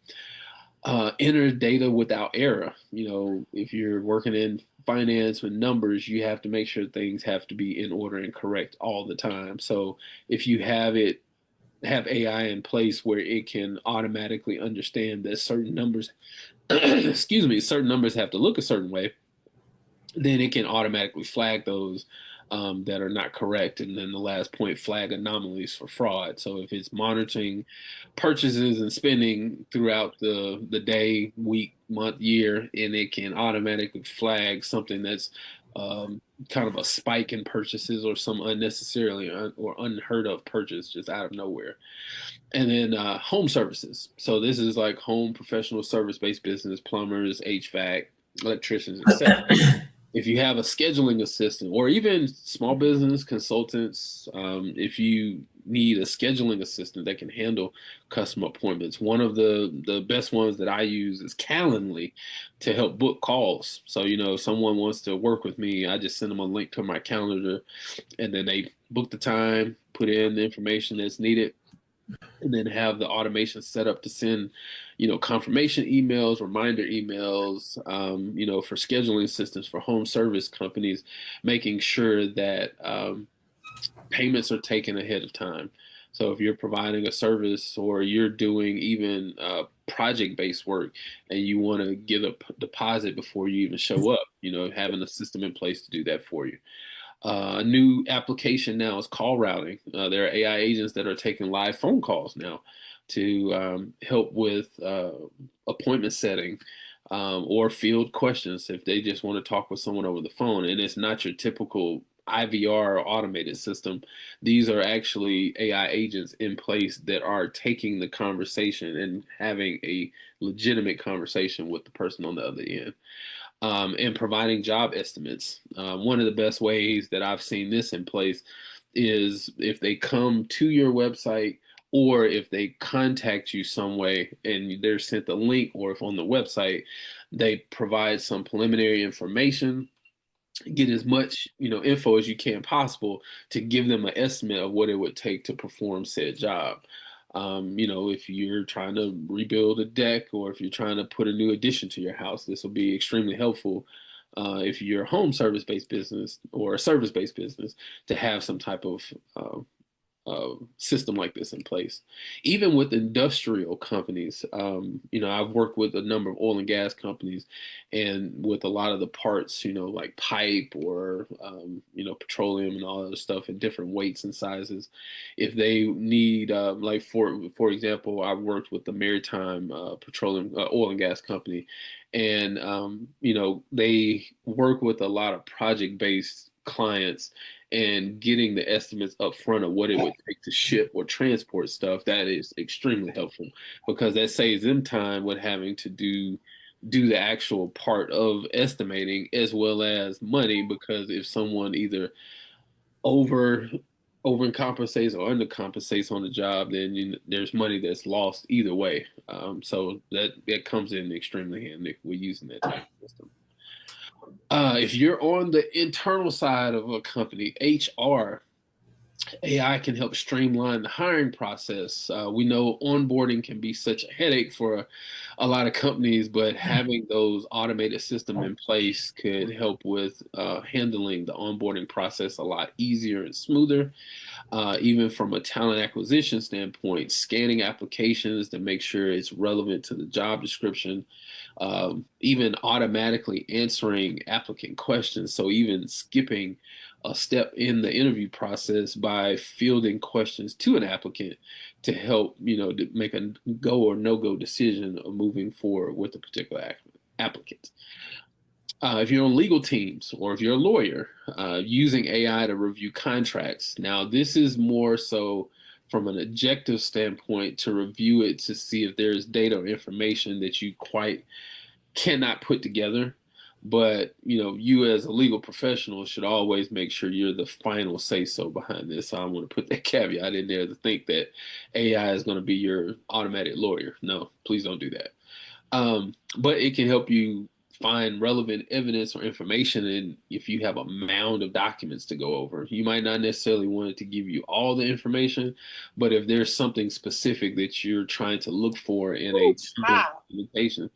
Enter data without error. You know, if you're working in finance with numbers, you have to make sure things have to be in order and correct all the time. So if you have AI in place where it can automatically understand that certain numbers, excuse me, certain numbers have to look a certain way, then it can automatically flag those that are not correct. And then the last point, flag anomalies for fraud. So if it's monitoring purchases and spending throughout the day, week, month, year, and it can automatically flag something that's kind of a spike in purchases, or some unnecessarily or unheard of purchase just out of nowhere. And then home services. So this is like home professional service based business, plumbers, HVAC, electricians, etc. If you have a scheduling assistant, or even small business consultants, if you need a scheduling assistant that can handle customer appointments, one of the best ones that I use is Calendly to help book calls. So, you know, if someone wants to work with me, I just send them a link to my calendar, and then they book the time, put in the information that's needed, and then have the automation set up to send, you know, confirmation emails, reminder emails, you know, for scheduling systems for home service companies, making sure that payments are taken ahead of time. So if you're providing a service, or you're doing even project-based work, and you want to get a deposit before you even show up, you know, having a system in place to do that for you. A new application now is call routing. There are AI agents that are taking live phone calls now. to help with appointment setting or field questions if they just want to talk with someone over the phone. And it's not your typical IVR or automated system. These are actually AI agents in place that are taking the conversation and having a legitimate conversation with the person on the other end. And providing job estimates. One of the best ways that I've seen this in place is if they come to your website or if they contact you some way and they're sent a link, or if on the website they provide some preliminary information, get as much info as you can possible to give them an estimate of what it would take to perform said job. If you're trying to rebuild a deck or if you're trying to put a new addition to your house, this will be extremely helpful if you're a home service-based business or a service-based business to have some type of system like this in place. Even with industrial companies, I've worked with a number of oil and gas companies, and with a lot of the parts, like pipe or petroleum and all other stuff in different weights and sizes. If they need, like for example, I worked with the maritime petroleum oil and gas company, and they work with a lot of project-based clients, and getting the estimates up front of what it would take to ship or transport stuff, that is extremely helpful because that saves them time with having to do the actual part of estimating as well as money, because if someone either over overcompensates or undercompensates on the job, then there's money that's lost either way. So that comes in extremely handy if we're using that type of system. If you're on the internal side of a company, HR, AI can help streamline the hiring process. We know onboarding can be such a headache for a lot of companies, but having those automated systems in place could help with handling the onboarding process a lot easier and smoother. Even from a talent acquisition standpoint, scanning applications to make sure it's relevant to the job description, even automatically answering applicant questions. So even skipping a step in the interview process by fielding questions to an applicant to help, to make a go or no go decision of moving forward with a particular applicant. If you're on legal teams or if you're a lawyer, using AI to review contracts. Now, this is more so from an objective standpoint to review it to see if there's data or information that you quite cannot put together. But you as a legal professional should always make sure you're the final say so behind this. So I want to put that caveat in there to think that AI is going to be your automatic lawyer. No, please don't do that. But it can help you find relevant evidence or information. And if you have a mound of documents to go over, you might not necessarily want it to give you all the information, but if there's something specific that you're trying to look for in a documentation,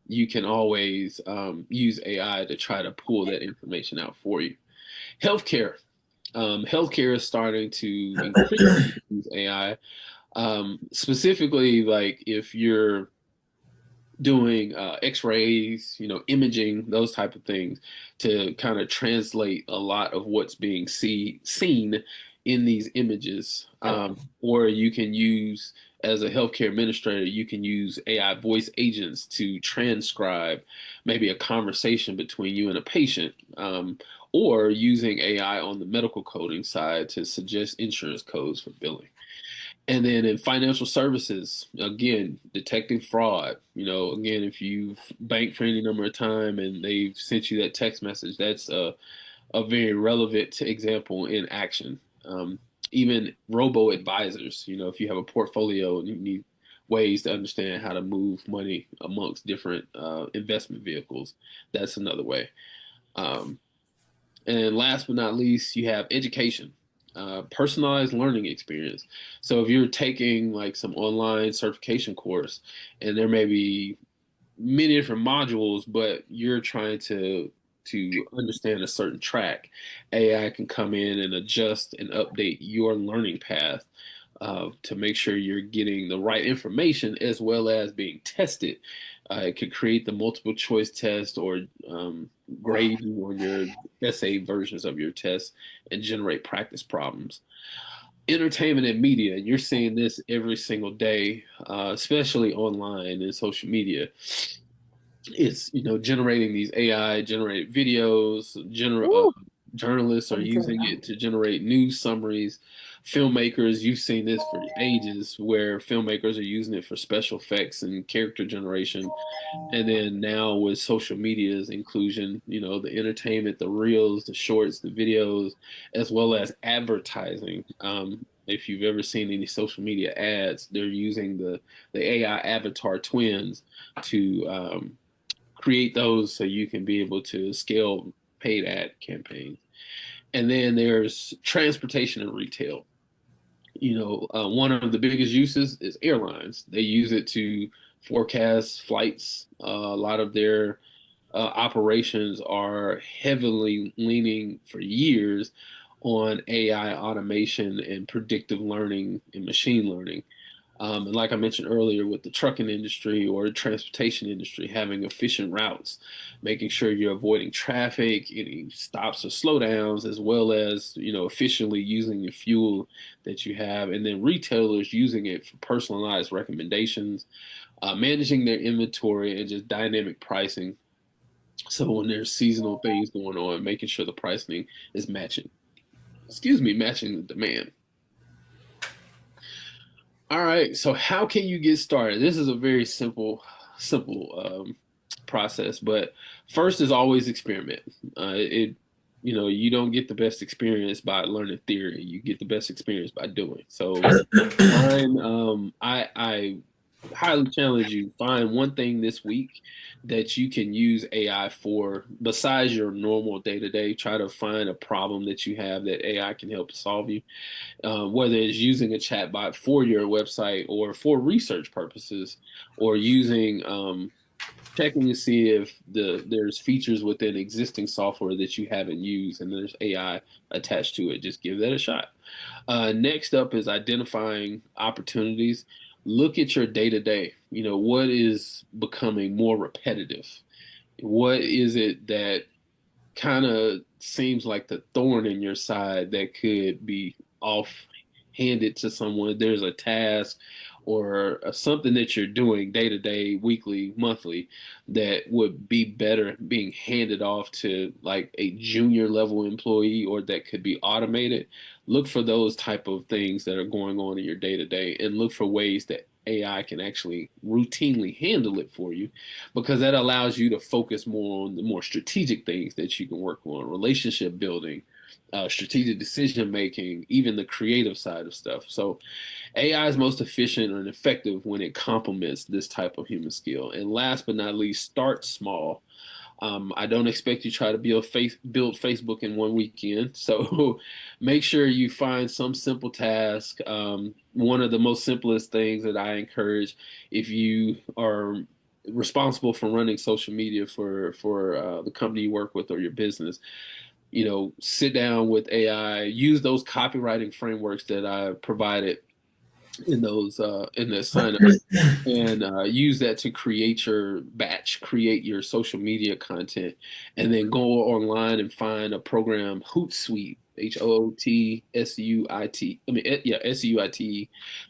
you can always use AI to try to pull that information out for you. Healthcare. Healthcare is starting to increasingly use AI, specifically like if you're doing x-rays, imaging, those type of things, to kind of translate a lot of what's being seen in these images. Or you can use, as a healthcare administrator, you can use AI voice agents to transcribe maybe a conversation between you and a patient, or using AI on the medical coding side to suggest insurance codes for billing. And then in financial services, again, detecting fraud. Again, if you've banked for any number of time and they've sent you that text message, that's a very relevant example in action. Even robo advisors, if you have a portfolio and you need ways to understand how to move money amongst different investment vehicles, that's another way. And last but not least, you have education, personalized learning experience. So if you're taking like some online certification course and there may be many different modules, but you're trying to understand a certain track, AI can come in and adjust and update your learning path to make sure you're getting the right information as well as being tested. It could create the multiple choice test or grade you on your essay versions of your tests and generate practice problems. entertainment and media. You're seeing this every single day, especially online and social media. It's generating these AI generated videos. Woo, Journalists are I'm telling using you. it to generate news summaries. Filmmakers, you've seen this for ages, where filmmakers are using it for special effects and character generation. And then now with social media's inclusion, the entertainment, the reels, the shorts, the videos, as well as advertising. If you've ever seen any social media ads, they're using the AI avatar twins to create those so you can be able to scale paid ad campaigns. And then there's transportation and retail. One of the biggest uses is airlines. They use it to forecast flights. A lot of their operations are heavily leaning for years on AI automation and predictive learning and machine learning. And like I mentioned earlier, with the trucking industry or the transportation industry, having efficient routes, making sure you're avoiding traffic, any stops or slowdowns, as well as efficiently using the fuel that you have, and then retailers using it for personalized recommendations, managing their inventory, and just dynamic pricing. So when there's seasonal things going on, making sure the pricing is matching the demand. All right, so how can you get started? This is a very simple process, but first is always experiment. You don't get the best experience by learning theory. You get the best experience by doing. So find, I highly challenge you, find one thing this week that you can use AI for besides your normal day to day. Try to find a problem that you have that AI can help solve you, whether it's using a chatbot for your website or for research purposes, or using checking to see if there's features within existing software that you haven't used and there's AI attached to it. Just give that a shot. Next up is identifying opportunities. Look at your day to day. What is becoming more repetitive? What is it that kind of seems like the thorn in your side that could be off handed to someone? There's a task or something that you're doing day to day, weekly, monthly that would be better being handed off to like a junior level employee, or that could be automated. Look for those type of things that are going on in your day to day, and look for ways that AI can actually routinely handle it for you, because that allows you to focus more on the more strategic things that you can work on: relationship building, strategic decision making, even the creative side of stuff. So AI is most efficient and effective when it complements this type of human skill. And last but not least, start small. I don't expect you to try to build Facebook in one weekend. So make sure you find some simple task. One of the most simplest things that I encourage, if you are responsible for running social media for the company you work with or your business, sit down with AI, use those copywriting frameworks that I provided in the sign up, and use that to create your social media content, and then go online and find a program, Hootsuite, Hootsuite. I mean, yeah, Suite,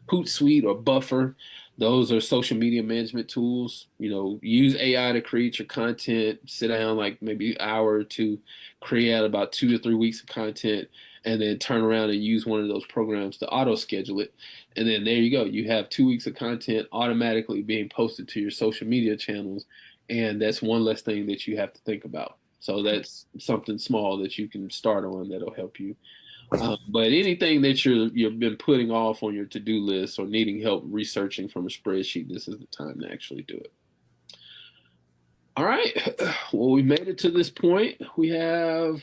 Hootsuite or Buffer. Those are social media management tools. Use AI to create your content. Sit down like maybe an hour or two, create about 2 to 3 weeks of content, and then turn around and use one of those programs to auto schedule it. And then there you go. You have 2 weeks of content automatically being posted to your social media channels. And that's one less thing that you have to think about. So that's something small that you can start on that'll help you. But anything that you've been putting off on your to-do list or needing help researching from a spreadsheet, this is the time to actually do it. All right. Well, we made it to this point. We have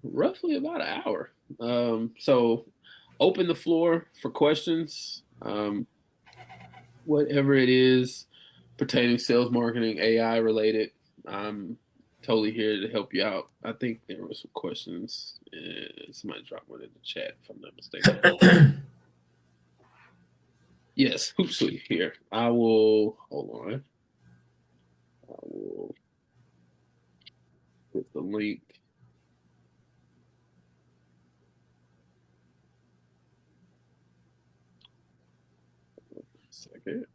roughly about an hour. So open the floor for questions. Whatever it is pertaining sales, marketing, AI related, I'm totally here to help you out. I think there were some questions. Somebody dropped one in the chat, if I'm not mistaken. Yes, Hoopsly here. I will hold on. I will put the link. Second.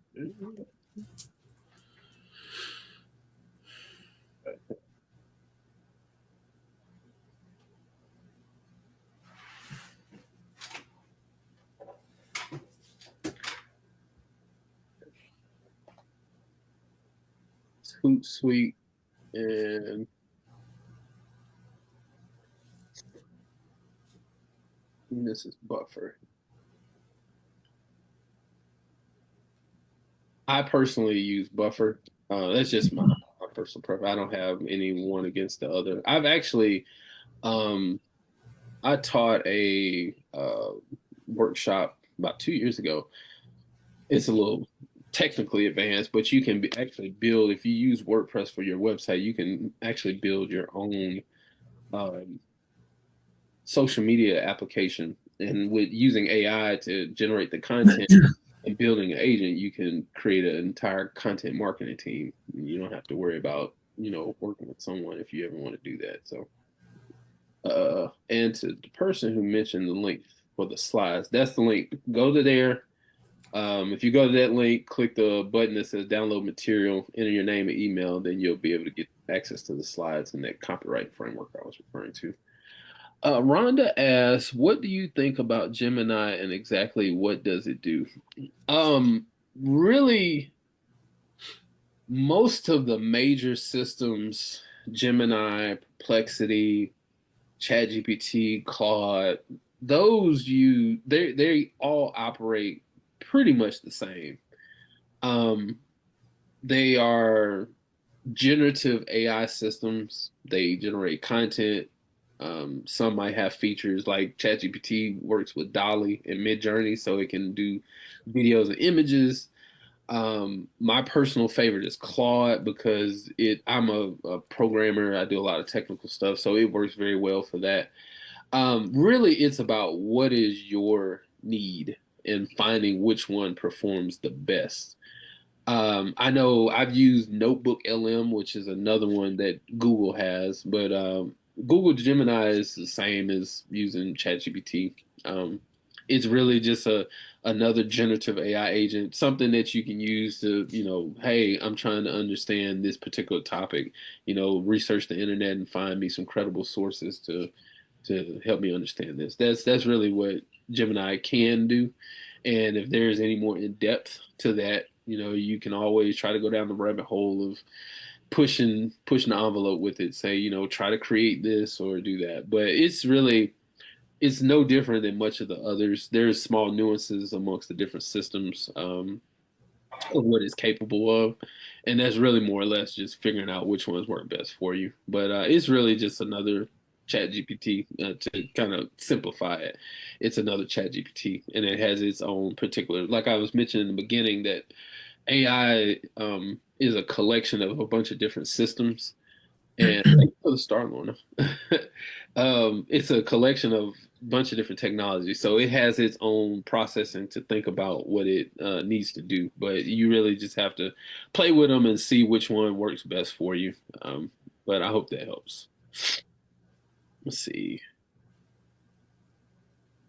Hootsuite and this is Buffer. I personally use Buffer. That's just my personal preference. I don't have any one against the other. I've actually um, I taught a workshop about 2 years ago. It's a little technically advanced, but you can actually build if you use WordPress for your website. You can actually build your own um, social media application, and with using AI to generate the content and building an agent, you can create an entire content marketing team. You don't have to worry about working with someone if you ever want to do that. So and to the person who mentioned the link for the slides, that's the link. Go to there. If you go to that link, click the button that says download material, enter your name and email, then you'll be able to get access to the slides and that copyright framework I was referring to. Rhonda asks, what do you think about Gemini and exactly what does it do? Really, most of the major systems, Gemini, Perplexity, ChatGPT, Claude, they all operate pretty much the same. Um, they are generative AI systems. They generate content. Some might have features like ChatGPT works with Dolly and Midjourney, so it can do videos and images. My personal favorite is Claude because I'm a programmer. I do a lot of technical stuff, so it works very well for that. Really, it's about what is your need and finding which one performs the best. I know I've used Notebook LM, which is another one that Google has, but Google Gemini is the same as using ChatGPT. It's really just another generative AI agent, something that you can use to, hey, I'm trying to understand this particular topic, research the internet and find me some credible sources to help me understand this. That's really what Gemini can do. And if there's any more in depth to that, you can always try to go down the rabbit hole of pushing the envelope with it. Say, try to create this or do that. But it's no different than much of the others. There's small nuances amongst the different systems of what it's capable of, and that's really more or less just figuring out which ones work best for you. But it's really just another chat GPT to kind of simplify it. It's another chat GPT, and it has its own particular, like I was mentioning in the beginning, that AI is a collection of a bunch of different systems. And thank you for the star, Lorna. It's a collection of a bunch of different technologies, so it has its own processing to think about what it needs to do. But you really just have to play with them and see which one works best for you. But I hope that helps. Let's see.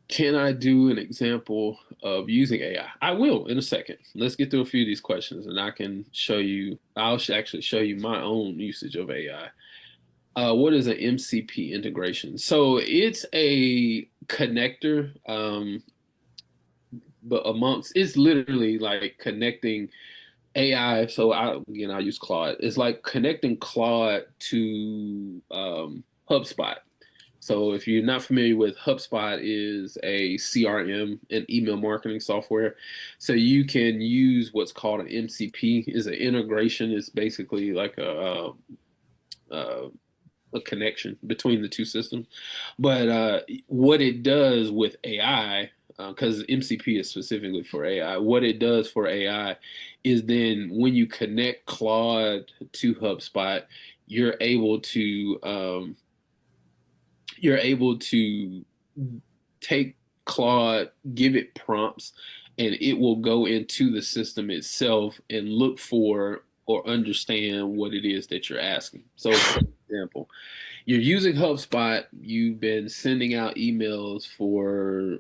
Can I do an example of using AI? I will in a second. Let's get through a few of these questions, and I can show you. Actually show you my own usage of AI. What is an MCP integration? So it's a connector, but it's literally like connecting AI. So I use Claude. It's like connecting Claude to HubSpot. So if you're not familiar with HubSpot, is a CRM and email marketing software. So you can use what's called an MCP. Is an integration. It's basically like a connection between the two systems. But what it does with AI, because MCP is specifically for AI, what it does for AI is then when you connect Claude to HubSpot, you're able to um, you're able to take Claude, give it prompts, and it will go into the system itself and look for or understand what it is that you're asking. So, for example, you're using HubSpot, you've been sending out emails for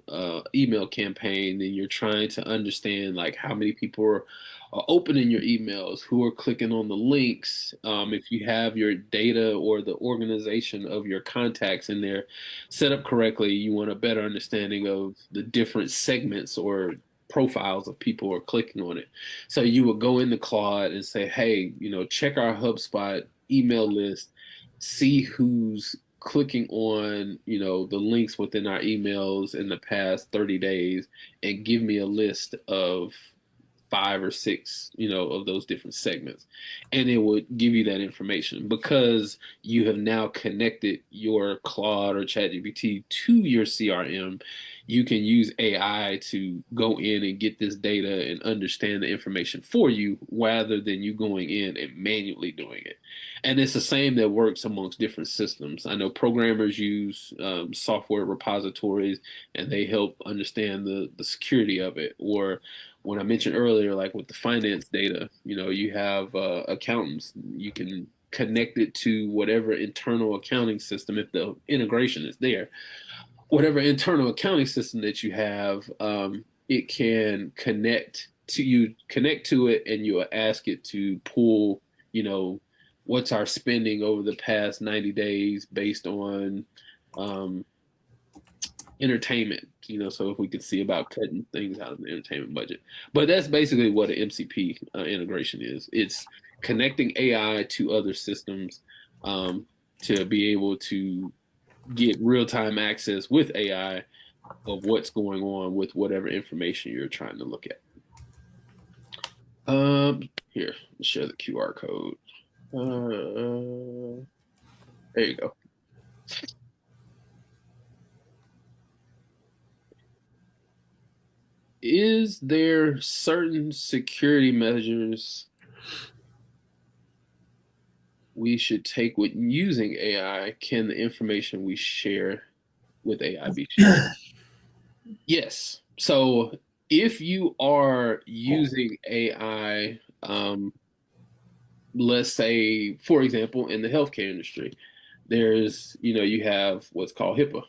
email campaign, and you're trying to understand like how many people are opening your emails, who are clicking on the links. If you have your data or the organization of your contacts in there set up correctly, you want a better understanding of the different segments or profiles of people who are clicking on it. So you would go into Claude and say, hey, check our HubSpot email list, see who's clicking on, the links within our emails in the past 30 days and give me a list of five or six, of those different segments. And it would give you that information because you have now connected your Claude or ChatGPT to your CRM. You can use AI to go in and get this data and understand the information for you rather than you going in and manually doing it. And it's the same that works amongst different systems. I know programmers use software repositories and they help understand the security of it. Or when I mentioned earlier, like with the finance data, you have accountants. You can connect it to whatever internal accounting system if the integration is there. Whatever internal accounting system that you have, it can connect to it, and you ask it to pull, you know, what's our spending over the past 90 days based on um, entertainment, so if we could see about cutting things out of the entertainment budget. But that's basically what an MCP integration is. It's connecting AI to other systems um, to be able to get real-time access with AI of what's going on with whatever information you're trying to look at. Here, share the QR code. There you go. Is there certain security measures we should take when using AI? Can the information we share with AI be shared? Yes. So if you are using AI, let's say, for example, in the healthcare industry, you have what's called HIPAA.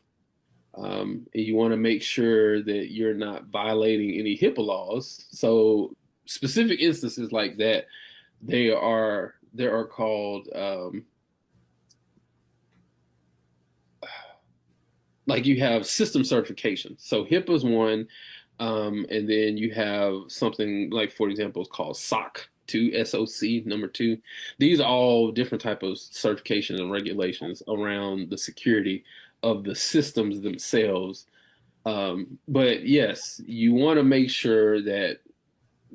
And you want to make sure that you're not violating any HIPAA laws. So specific instances like that, there are called like you have system certification. So HIPAA is one, and then you have something like, for example, it's called SOC 2, SOC number two. These are all different type of certifications and regulations around the security of the systems themselves. But yes, you want to make sure that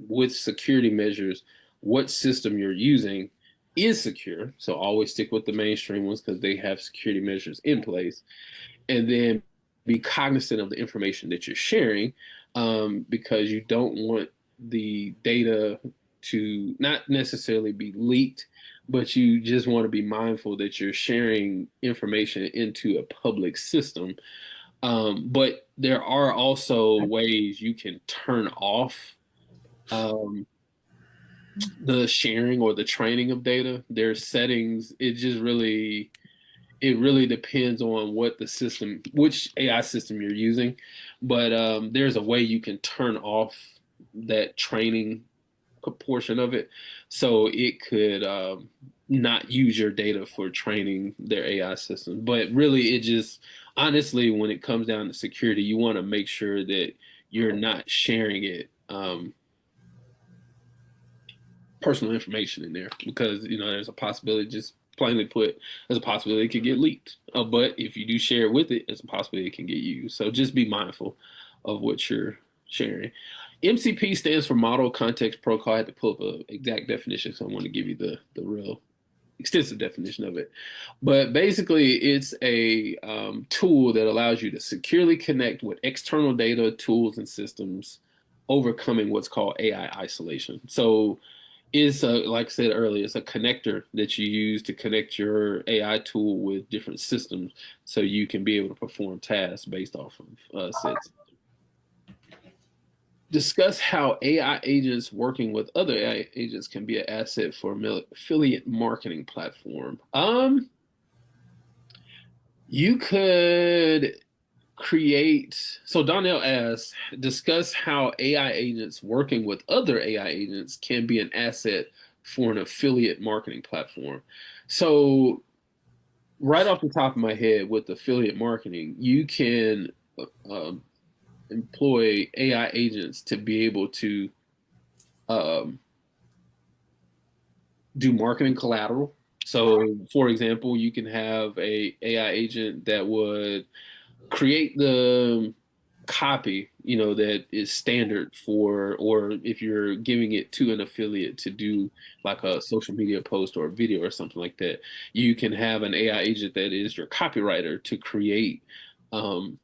with security measures, what system you're using is secure. So always stick with the mainstream ones because they have security measures in place, and then be cognizant of the information that you're sharing, because you don't want the data to not necessarily be leaked, but you just want to be mindful that you're sharing information into a public system. But there are also ways you can turn off um, the sharing or the training of data. There's settings. It really depends on what the system, which AI system you're using. But there's a way you can turn off that training portion of it, so it could not use your data for training their AI system. But really, it just honestly, when it comes down to security, you want to make sure that you're not sharing it. Personal information in there because there's a possibility, just plainly put, there's a possibility it could get leaked, but if you do share with it, there's a possibility it can get used. So just be mindful of what you're sharing. MCP stands for Model Context Protocol. I had to pull up an exact definition, so I want to give you the real extensive definition of it. But basically, it's a tool that allows you to securely connect with external data, tools, and systems, overcoming what's called AI isolation. So is like I said earlier, it's a connector that you use to connect your AI tool with different systems so you can be able to perform tasks based off of said system. Discuss how AI agents working with other AI agents can be an asset for affiliate marketing platform. You could create. So Donnell asks, discuss how AI agents working with other AI agents can be an asset for an affiliate marketing platform. So right off the top of my head, with affiliate marketing, you can uh, um, employ AI agents to be able to um, do marketing collateral. So, for example, you can have a AI agent that would create the copy, that is standard for, or if you're giving it to an affiliate to do like a social media post or a video or something like that, you can have an AI agent that is your copywriter to create um,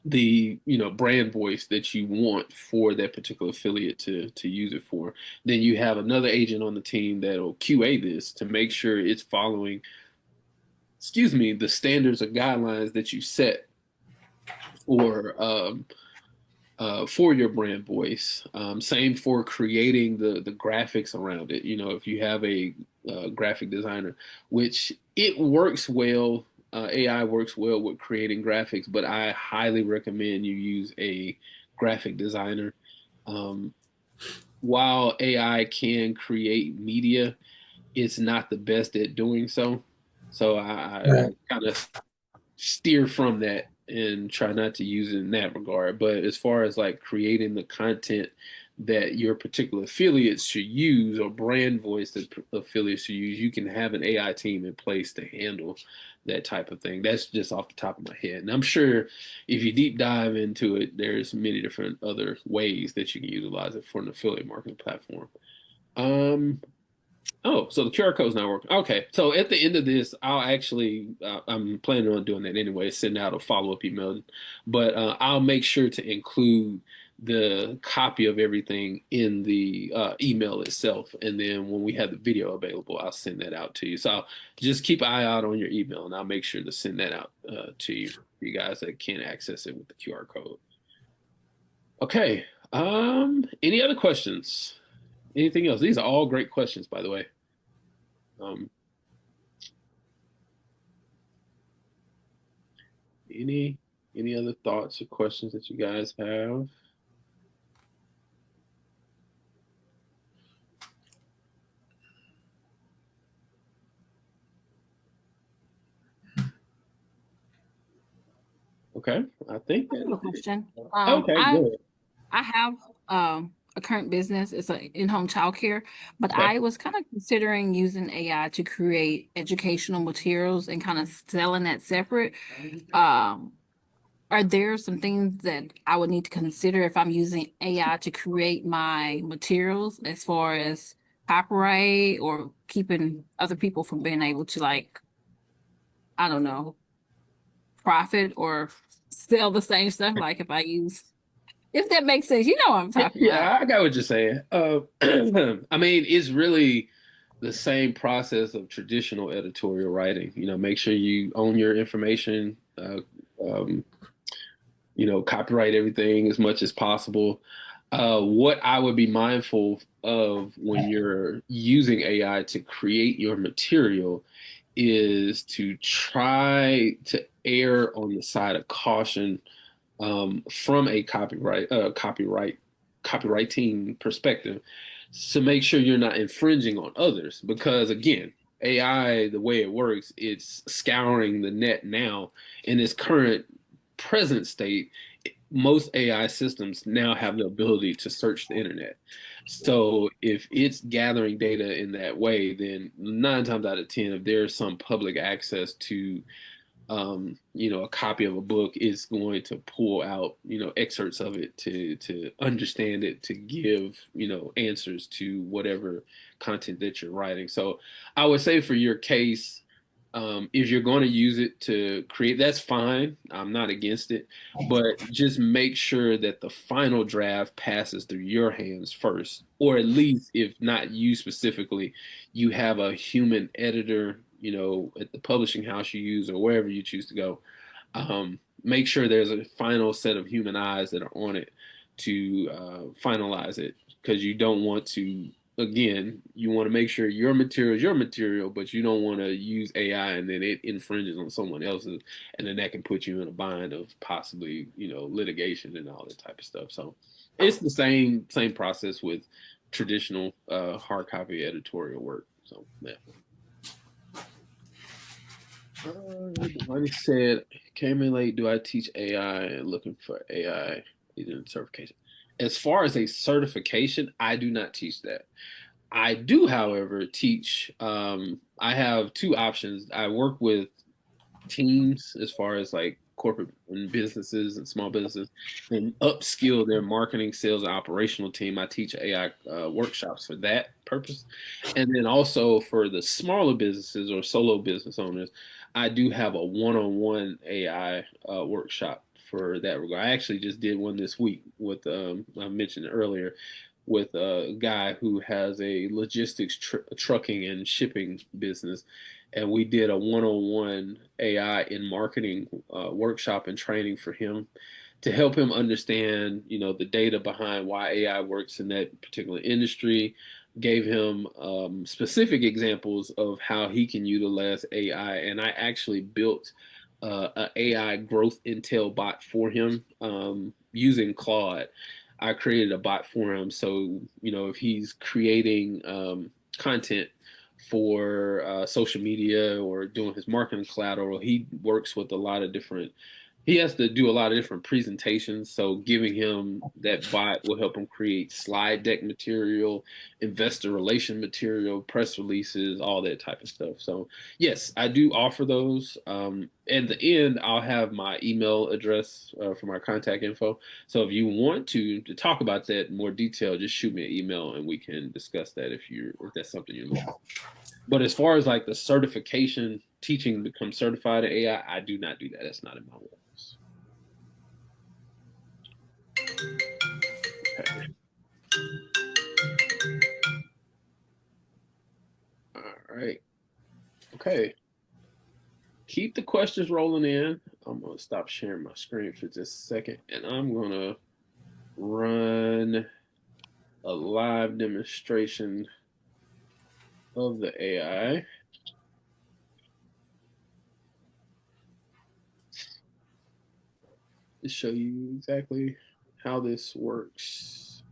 the brand voice that you want for that particular affiliate to use it for. Then you have another agent on the team that'll QA this to make sure it's following, excuse me, the standards or guidelines that you set for your brand voice. Same for creating the graphics around it. If you have a graphic designer, which it works well, AI works well with creating graphics, but I highly recommend you use a graphic designer. Um, while AI can create media, it's not the best at doing so. So I Right. kind of steer from that and try not to use it in that regard. But as far as like creating the content that your particular affiliates should use or brand voice that affiliates should use, you can have an AI team in place to handle that type of thing. That's just off the top of my head. And I'm sure if you deep dive into it, there's many different other ways that you can utilize it for an affiliate marketing platform. Um, Oh, so the QR code's not working. Okay, so at the end of this, I'll actually, I'm planning on doing that anyway, send out a follow-up email, but I'll make sure to include the copy of everything in the email itself. And then when we have the video available, I'll send that out to you. So just keep an eye out on your email and I'll make sure to send that out to you guys that can't access it with the QR code. Okay, any other questions? Anything else? These are all great questions, by the way. Um, Any any other thoughts or questions that you guys have? Okay, I think I that have a is it. question. Okay, good. I have a current business. It's a in-home childcare, but Okay. I was kind of considering using AI to create educational materials and kind of selling that separate. Um, are there some things that I would need to consider if I'm using AI to create my materials as far as copyright or keeping other people from being able to like, I don't know, profit or sell the same stuff? Like if I use if that makes sense, you know what I'm talking about. Yeah, I got what you're saying. I mean, it's really the same process of traditional editorial writing. Make sure you own your information. Um, copyright everything as much as possible. What I would be mindful of when you're using AI to create your material is to try to err on the side of caution from a copywriting perspective to make sure you're not infringing on others. Because again, AI, the way it works, it's scouring the net now in its current present state. Most AI systems now have the ability to search the internet. So if it's gathering data in that way, then 9 times out of 10, if there's some public access to a copy of a book, is going to pull out, excerpts of it to understand it, to give, answers to whatever content that you're writing. So I would say for your case, if you're going to use it to create, that's fine. I'm not against it, but just make sure that the final draft passes through your hands first, or at least if not you specifically, you have a human editor, at the publishing house you use or wherever you choose to go. Make sure there's a final set of human eyes that are on it to finalize it, because you don't want to again, you want to make sure your material is your material, but you don't want to use AI and then it infringes on someone else's, and then that can put you in a bind of possibly, litigation and all that type of stuff. So it's the same process with traditional hard copy editorial work. So yeah. Devani said, came in late. Do I teach AI and looking for AI certification? As far as a certification, I do not teach that. I do, however, teach. I have two options. I work with teams as far as like corporate and businesses and small businesses and upskill their marketing, sales, and operational team. I teach AI workshops for that purpose. And then also for the smaller businesses or solo business owners, I do have a one-on-one AI workshop for that regard. I actually just did one this week with, I mentioned earlier, with a guy who has a logistics trucking and shipping business, and we did a one-on-one AI in marketing workshop and training for him to help him understand, the data behind why AI works in that particular industry. Gave him specific examples of how he can utilize AI, and I actually built an AI growth intel bot for him using Claude. I created a bot for him, so if he's creating content for social media or doing his marketing collateral, he works with a lot of different. He has to do a lot of different presentations. So giving him that bot will help him create slide deck material, investor relation material, press releases, all that type of stuff. So yes, I do offer those. At the end, I'll have my email address for my contact info. So if you want to talk about that in more detail, just shoot me an email and we can discuss that if that's something you're looking for. But as far as like the certification, teaching to become certified in AI, I do not do that. That's not in my wheelhouse. Okay. All right. Okay. Keep the questions rolling in. I'm going to stop sharing my screen for just a second, and I'm going to run a live demonstration of the AI. To show you exactly how this works.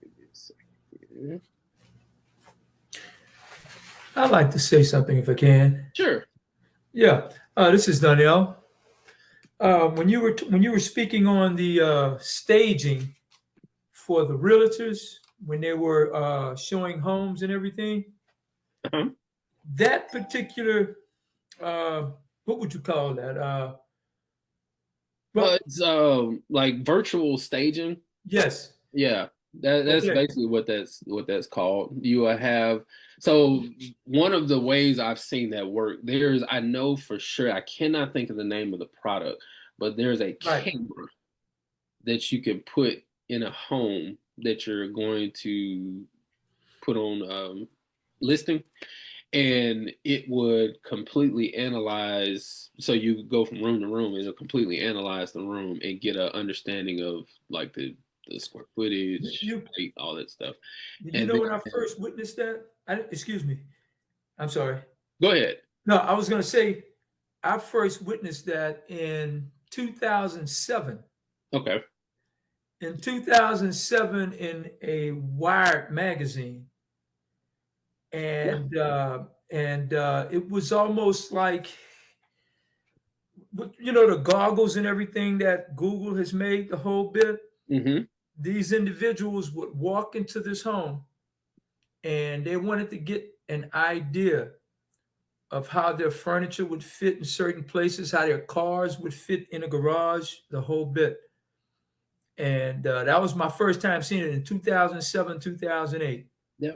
Give me a second here. I'd like to say something if I can. Sure. Yeah, this is Donnell. When you were speaking on the staging for the realtors when they were showing homes and everything, Uh-huh. that particular what would you call that? Well, It's like virtual staging. yes. Yeah, that's Okay. basically what that's called. You will have, so one of the ways I've seen that work, I know for sure, I cannot think of the name of the product, but there's a Right. camera that you can put in a home that you're going to put on listing, and it would completely analyze. So you go from room to room, and it'll completely analyze the room and get an understanding of like the square footage, You height, all that stuff. you And know then, when I first witnessed that? Excuse me. I'm sorry. go ahead. No, I was going to say I first witnessed that in 2007. Okay. In 2007, in a Wired magazine, Yeah. and it was almost like the goggles and everything that Google has made the whole bit. Mm-hmm. These individuals would walk into this home, and they wanted to get an idea of how their furniture would fit in certain places, how their cars would fit in a garage, the whole bit. And that was my first time seeing it in 2007, 2008. Yeah.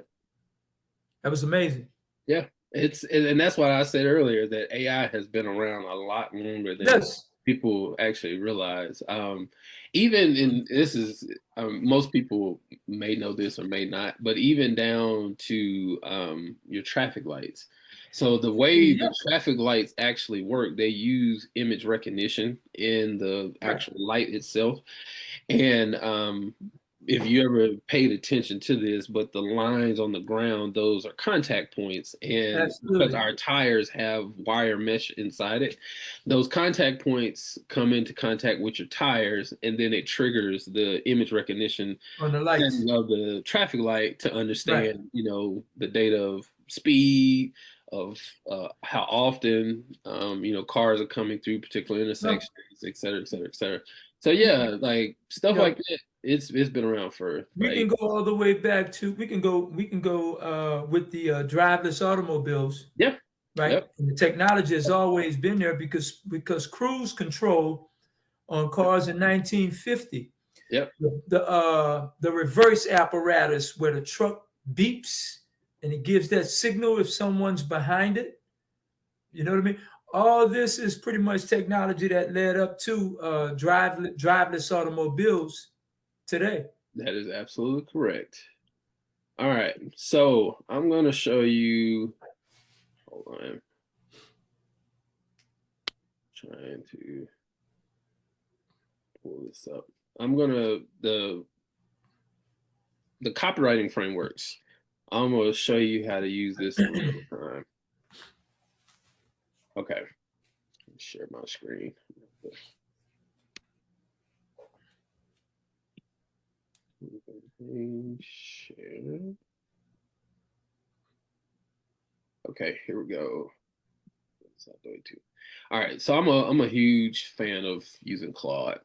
That was amazing. Yeah. And that's why I said earlier that AI has been around a lot longer than Yes. people actually realize. Even in this is most people may know this or may not, but even down to your traffic lights. So the way Yeah, the traffic lights actually work, they use image recognition in the right. actual light itself. And if you ever paid attention to this, but the lines on the ground, those are contact points. And because Absolutely. our tires have wire mesh inside it, those contact points come into contact with your tires, and then it triggers the image recognition On the lights. setting of the traffic light to Right. understand, the data of speed, of how often, cars are coming through particular No, intersections, et cetera, et cetera, et cetera. So yeah, like stuff yeah, like that, it's been around for we can go all the way back to we can go with the driverless automobiles, yeah, right? yep, And the technology has always been there because cruise control on cars in 1950, yep. the reverse apparatus where the truck beeps and it gives that signal if someone's behind it. You know what I mean? All this is pretty much technology that led up to driveless automobiles today. That is absolutely correct. All right, so I'm gonna show you. Hold on, trying to pull this up. I'm gonna the copywriting frameworks. I'm gonna show you how to use this in real time. Okay, share my screen. Share. Okay, here we go. All right, so I'm a huge fan of using Claude.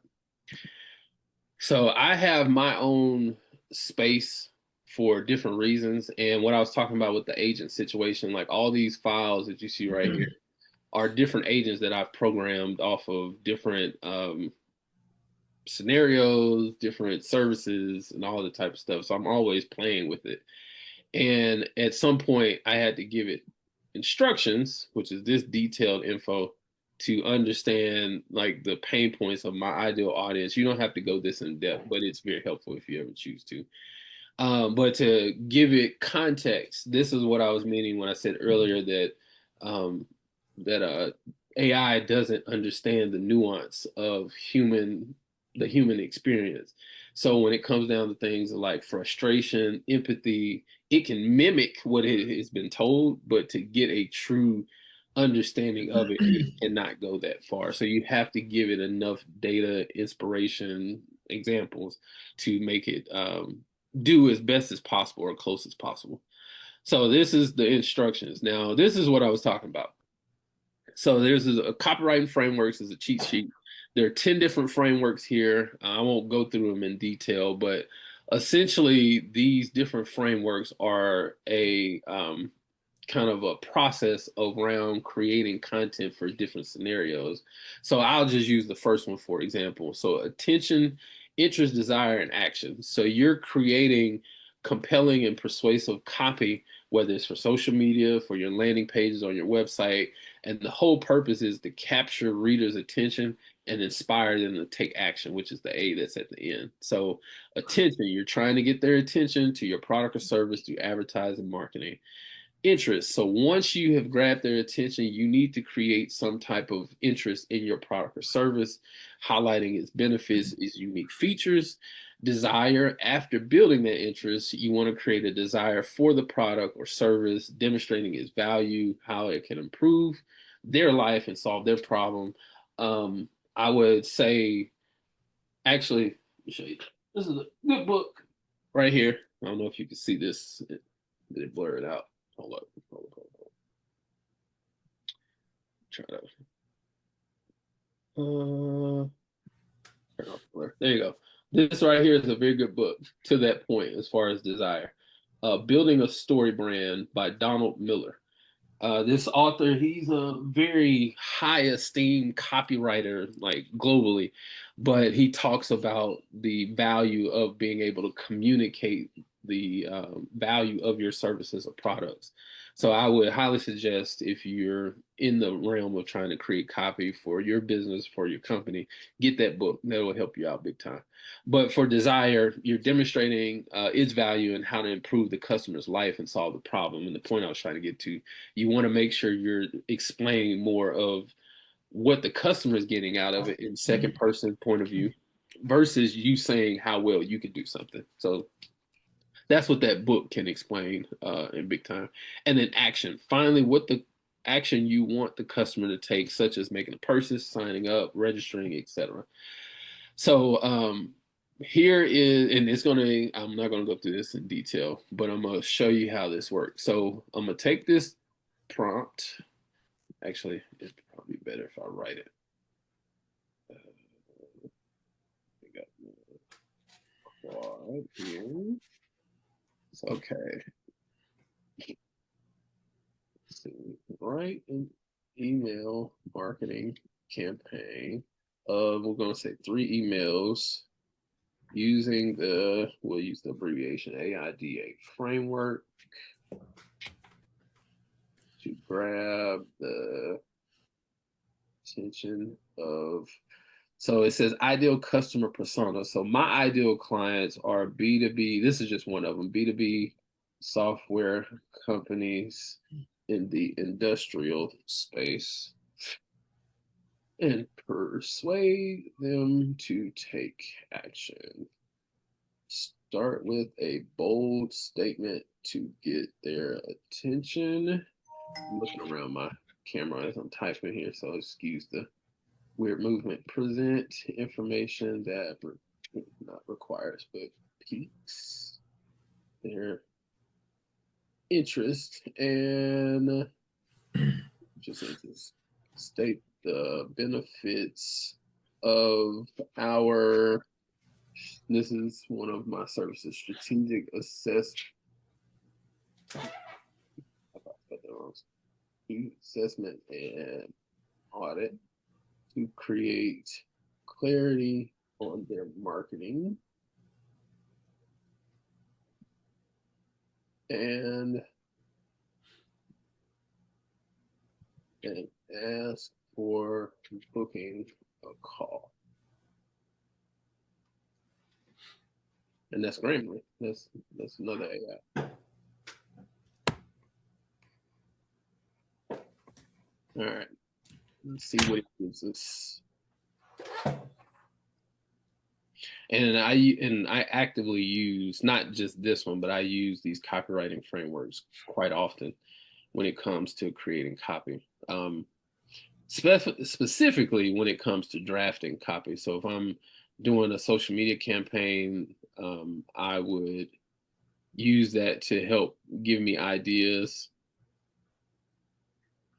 So I have my own space for different reasons. And what I was talking about with the agent situation, like all these files that you see right here are different agents that I've programmed off of different scenarios, different services, and all the type of stuff. So I'm always playing with it. And at some point, I had to give it instructions, which is this detailed info to understand like the pain points of my ideal audience. You don't have to go this in depth, but it's very helpful if you ever choose to. But to give it context, this is what I was meaning when I said earlier that um, that AI doesn't understand the nuance of the human experience. So when it comes down to things like frustration, empathy, it can mimic what it has been told, but to get a true understanding of it, it cannot go that far. So you have to give it enough data, inspiration, examples to make it do as best as possible or close as possible. So this is the instructions. Now, this is what I was talking about. So there's a copywriting frameworks is a cheat sheet. There are 10 different frameworks here. I won't go through them in detail, but essentially these different frameworks are a kind of a process around creating content for different scenarios. So I'll just use the first one for example. So attention, interest, desire, and action. So you're creating compelling and persuasive copy, whether it's for social media, for your landing pages on your website. And the whole purpose is to capture readers' attention and inspire them to take action, which is the A that's at the end. So attention, you're trying to get their attention to your product or service through advertising, marketing. Interest. So once you have grabbed their attention, you need to create some type of interest in your product or service, highlighting its benefits, its unique features. Desire. After building that interest, you want to create a desire for the product or service, demonstrating its value, how it can improve their life and solve their problem. I would say, actually, let me show you. This is a good book right here. I don't know if you can see this. Did it blur it out? Hold up. Try to turn off the blur. There you go. This right here is a very good book to that point as far as desire. Building a Story Brand by Donald Miller. This author, he's a very high esteemed copywriter, like globally, but he talks about the value of being able to communicate the value of your services or products. So I would highly suggest, if you're in the realm of trying to create copy for your business, for your company, get that book. That will help you out big time. But for Desire, you're demonstrating its value and how to improve the customer's life and solve the problem. And the point I was trying to get to, you want to make sure you're explaining more of what the customer is getting out of it in second person point of view versus you saying how well you could do something. So that's what that book can explain in big time. And then action. Finally, what the action you want the customer to take, such as making a purchase, signing up, registering, etc. So here is, and it's gonna, I'm not gonna go through this in detail, but I'm gonna show you how this works. So I'm gonna take this prompt. Actually, it's probably better if I write it. We got quad here. It's okay. Let's see, write an email marketing campaign of, we're going to say 3 emails using we'll use the abbreviation AIDA framework to grab the attention of, so it says ideal customer persona. So my ideal clients are B2B. This is just one of them, B2B software companies in the industrial space, and persuade them to take action. Start with a bold statement to get their attention. I'm looking around my camera as I'm typing here, so excuse the weird movement. Present information that not requires, but piques their interest, and just state the benefits of our, this is one of my services, strategic assessment and audit to create clarity on their marketing and ask for booking a call. And that's Grammarly. That's another AI. All right, let's see what it gives us. And I actively use not just this one, but I use these copywriting frameworks quite often when it comes to creating copy. Specifically when it comes to drafting copy. So if I'm doing a social media campaign, I would use that to help give me ideas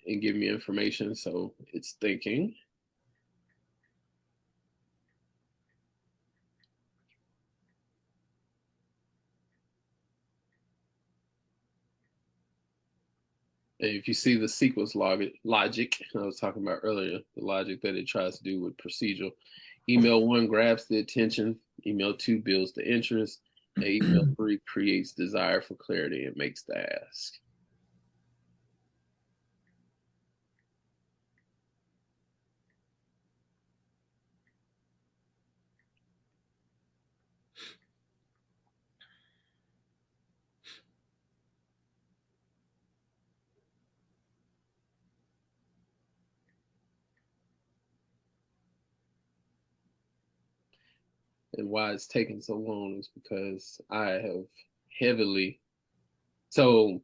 and give me information. So it's thinking. And if you see the sequence logic I was talking about earlier, the logic that it tries to do with procedural. Email 1 grabs the attention. Email 2 builds the interest. And email 3 creates desire for clarity and makes the ask. And why it's taking so long is because I have heavily, so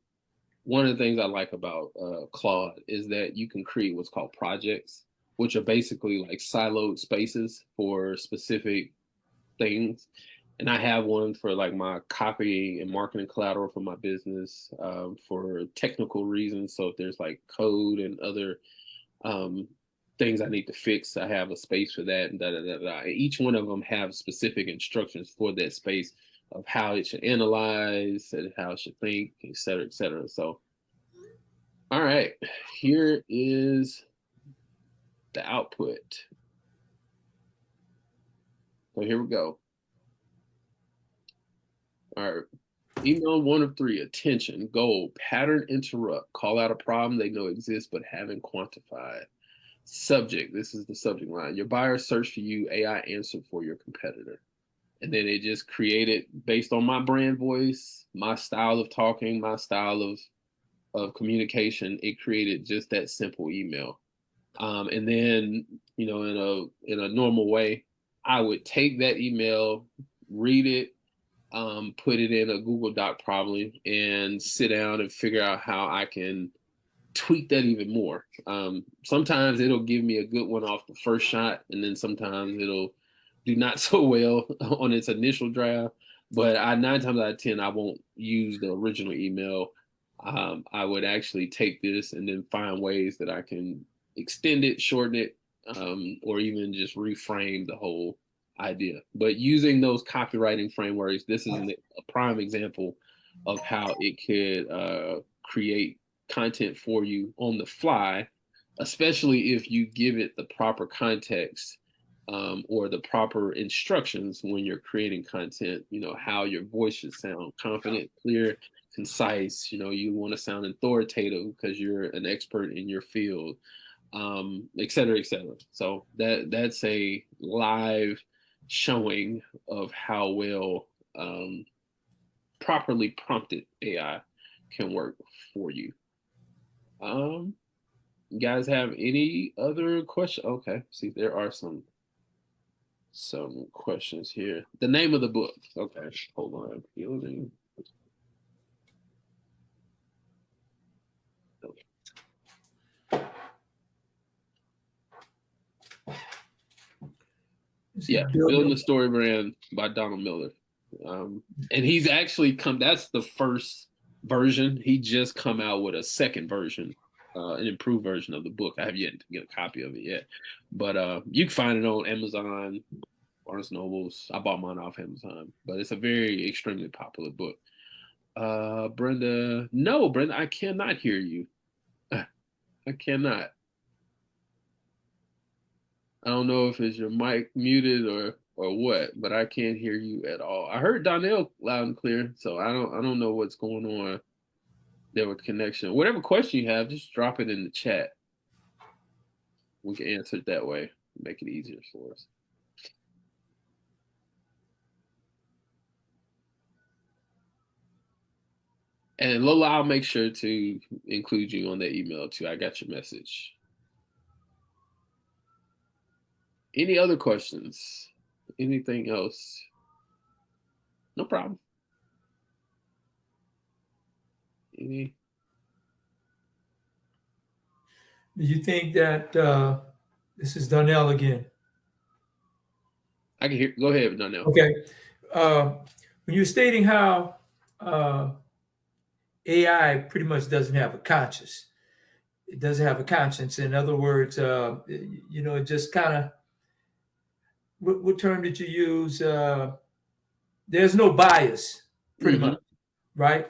one of the things I like about Claude is that you can create what's called projects, which are basically like siloed spaces for specific things. And I have one for like my copy and marketing collateral for my business, for technical reasons. So if there's like code and other things I need to fix, I have a space for that, and da da da da. And each one of them have specific instructions for that space of how it should analyze and how it should think, et cetera, et cetera. So, all right, here is the output. So here we go. All right, Email one of three. Attention, goal, pattern, interrupt. Call out a problem they know exists but haven't quantified. Subject, this is the subject line. Your buyer searched for you, AI answered for your competitor. And then it just created, based on my brand voice, my style of talking, my style of communication, it created just that simple email. And then, you know, in a normal way, I would take that email, read it, put it in a Google Doc probably, and sit down and figure out how I can tweak that even more. Sometimes it'll give me a good one off the first shot, and then sometimes it'll do not so well on its initial draft. But 9 times out of 10, I won't use the original email. I would actually take this and then find ways that I can extend it, shorten it, or even just reframe the whole idea. But using those copywriting frameworks, this is a prime example of how it could create content for you on the fly, especially if you give it the proper context, or the proper instructions when you're creating content. You know, how your voice should sound: confident, clear, concise. You know, you want to sound authoritative because you're an expert in your field, et cetera, et cetera. So that's a live showing of how well properly prompted AI can work for you. You guys have any other questions? Okay, see, there are some questions here. The name of the book. Okay, hold on. Building. Yeah, Building the Story Brand by Donald Miller. And he's actually that's the first version. He just come out with a second version, an improved version of the book. I have yet to get a copy of it yet. But you can find it on Amazon, Barnes Nobles. I bought mine off Amazon. But it's a very extremely popular book. Brenda, no, Brenda, I cannot hear you. I cannot. I don't know if it's your mic muted or what, but I can't hear you at all. I heard Donnell loud and clear, so I don't know what's going on there with connection. Whatever question you have, just drop it in the chat. We can answer it that way, make it easier for us. And Lola, I'll make sure to include you on that email too. I got your message. Any other questions? Anything else? No problem. Any? Do you think that this is Donnell again? I can hear. Go ahead, Donnell. Okay. When you're stating how AI pretty much doesn't have a conscience, it doesn't have a conscience. In other words, you know, it just kind of, what term did you use? There's no bias, pretty much, right?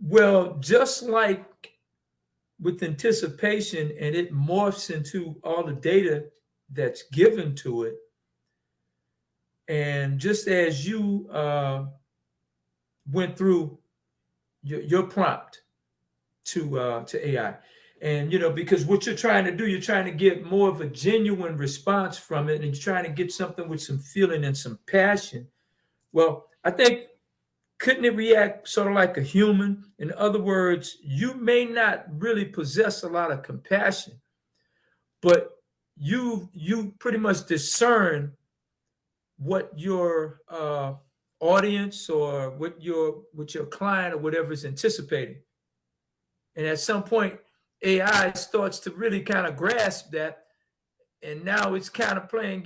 Well, just like with anticipation, and it morphs into all the data that's given to it. And just as you went through your prompt to AI, and you know, because what you're trying to do, you're trying to get more of a genuine response from it, and you're trying to get something with some feeling and some passion. Well, I think, couldn't it react sort of like a human? In other words, you may not really possess a lot of compassion, but you pretty much discern what your audience or what your client or whatever is anticipating. And at some point, AI starts to really kind of grasp that, and now it's kind of playing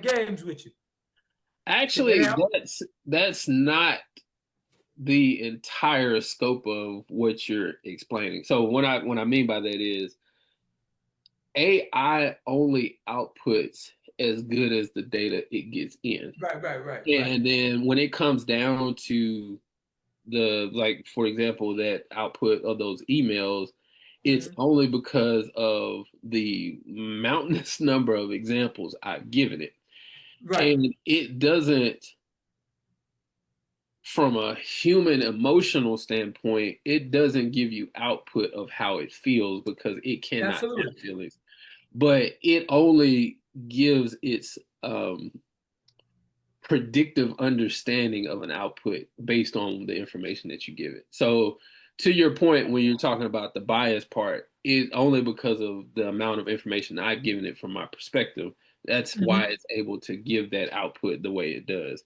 games with you. Actually, that's not the entire scope of what you're explaining. So what I mean by that is AI only outputs as good as the data it gets in. Right. And then when it comes down to the, like, for example, that output of those emails, it's only because of the mountainous number of examples I've given it. Right. And it doesn't from a human emotional standpoint, it doesn't give you output of how it feels because it cannot Absolutely. have feelings. But it only gives its predictive understanding of an output based on the information that you give it. So to your point, when you're talking about the bias part, it only because of the amount of information I've given it from my perspective, that's why Mhm. it's able to give that output the way it does.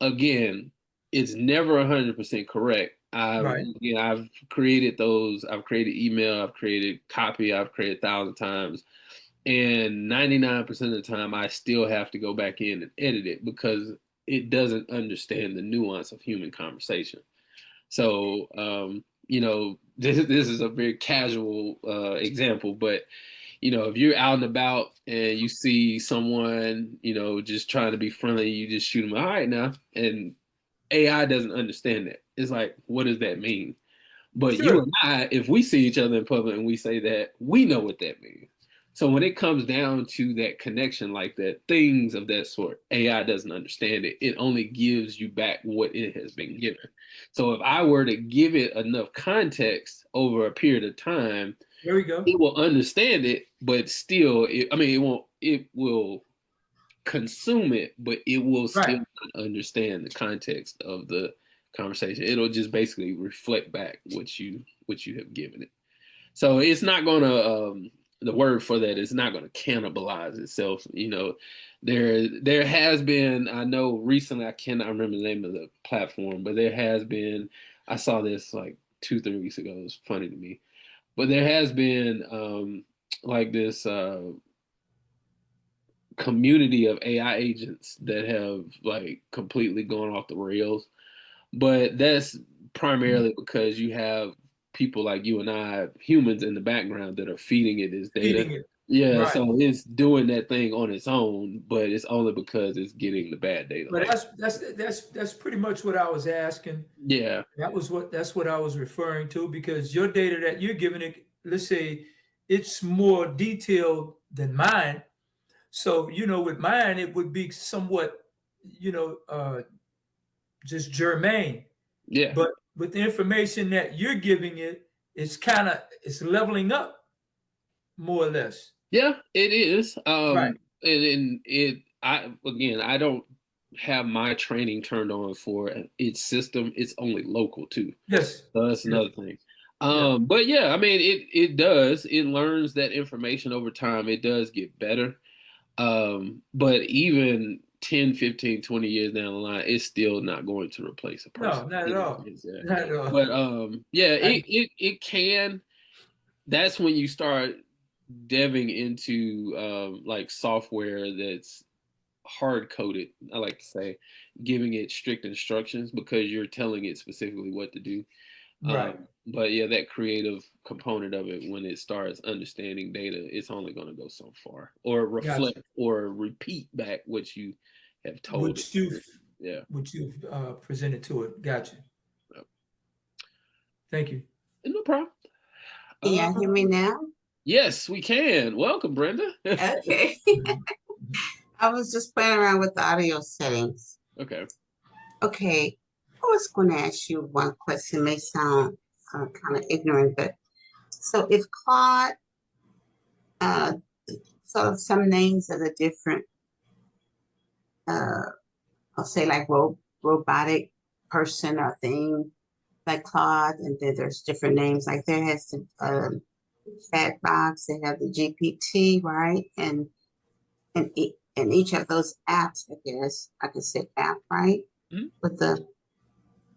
Again, it's never 100% correct. Right. I've created those, I've created email, I've created copy, I've created 1,000 times. And 99% of the time, I still have to go back in and edit it because it doesn't understand the nuance of human conversation. So, this is a very casual example, but if you're out and about and you see someone, just trying to be friendly, you just shoot them, all right now, and AI doesn't understand that. It's like, what does that mean? But you Sure. and I, if we see each other in public and we say that, we know what that means. So when it comes down to that connection like that, things of that sort, AI doesn't understand it. It only gives you back what it has been given. So if I were to give it enough context over a period of time, There we go. it will understand it, but still, it will consume it, but it will still Right. not understand the context of the conversation. It'll just basically reflect back what you have given it. So it's not gonna the word for that is not gonna cannibalize itself. There has been, I know recently, I cannot remember the name of the platform, but there has been, I saw this like 2-3 weeks ago. It was funny to me. But there has been like this community of AI agents that have like completely gone off the rails. But that's primarily because you have people like you and I, humans in the background that are feeding it this data. Feeding it. Yeah, Right. so it's doing that thing on its own, but it's only because it's getting the bad data. But Like, that's pretty much what I was asking. yeah, That's what I was referring to, because your data that you're giving it, let's say it's more detailed than mine. So, with mine, it would be somewhat, you know, uh, just germane. yeah, But with the information that you're giving it, it's leveling up more or less. yeah, it is. Right. And I don't have my training turned on for its system. It's only local too. Yes. So that's Yes. another thing. Yeah. But yeah, I mean, it does. It learns that information over time. It does get better. But even 10, 15, 20 years down the line, it's still not going to replace a No, person. not at all. It's, uh, Not at all. but yeah, I, it can. That's when you start deving into like software that's hard coded. I like to say, giving it strict instructions because you're telling it specifically what to do. right. But yeah, that creative component of it, when it starts understanding data, it's only going to go so far, or Gotcha. reflect or repeat back what you have told it. What you've Yeah. what you've presented to it. Gotcha. Yeah. Thank you. No problem. Can Uh, y'all hear me now? yes, we can. Welcome, Brenda. Okay. I was just playing around with the audio settings. Okay. Okay. I was going to ask you one question. It may sound kind of ignorant, but so if Claude, uh, so some names of the different, uh, I'll say like robotic person or thing, like Claude, and then there's different names. Like there has the chat box, they have the GPT, right? And each of those apps, I guess I could say app, right? Mhm. But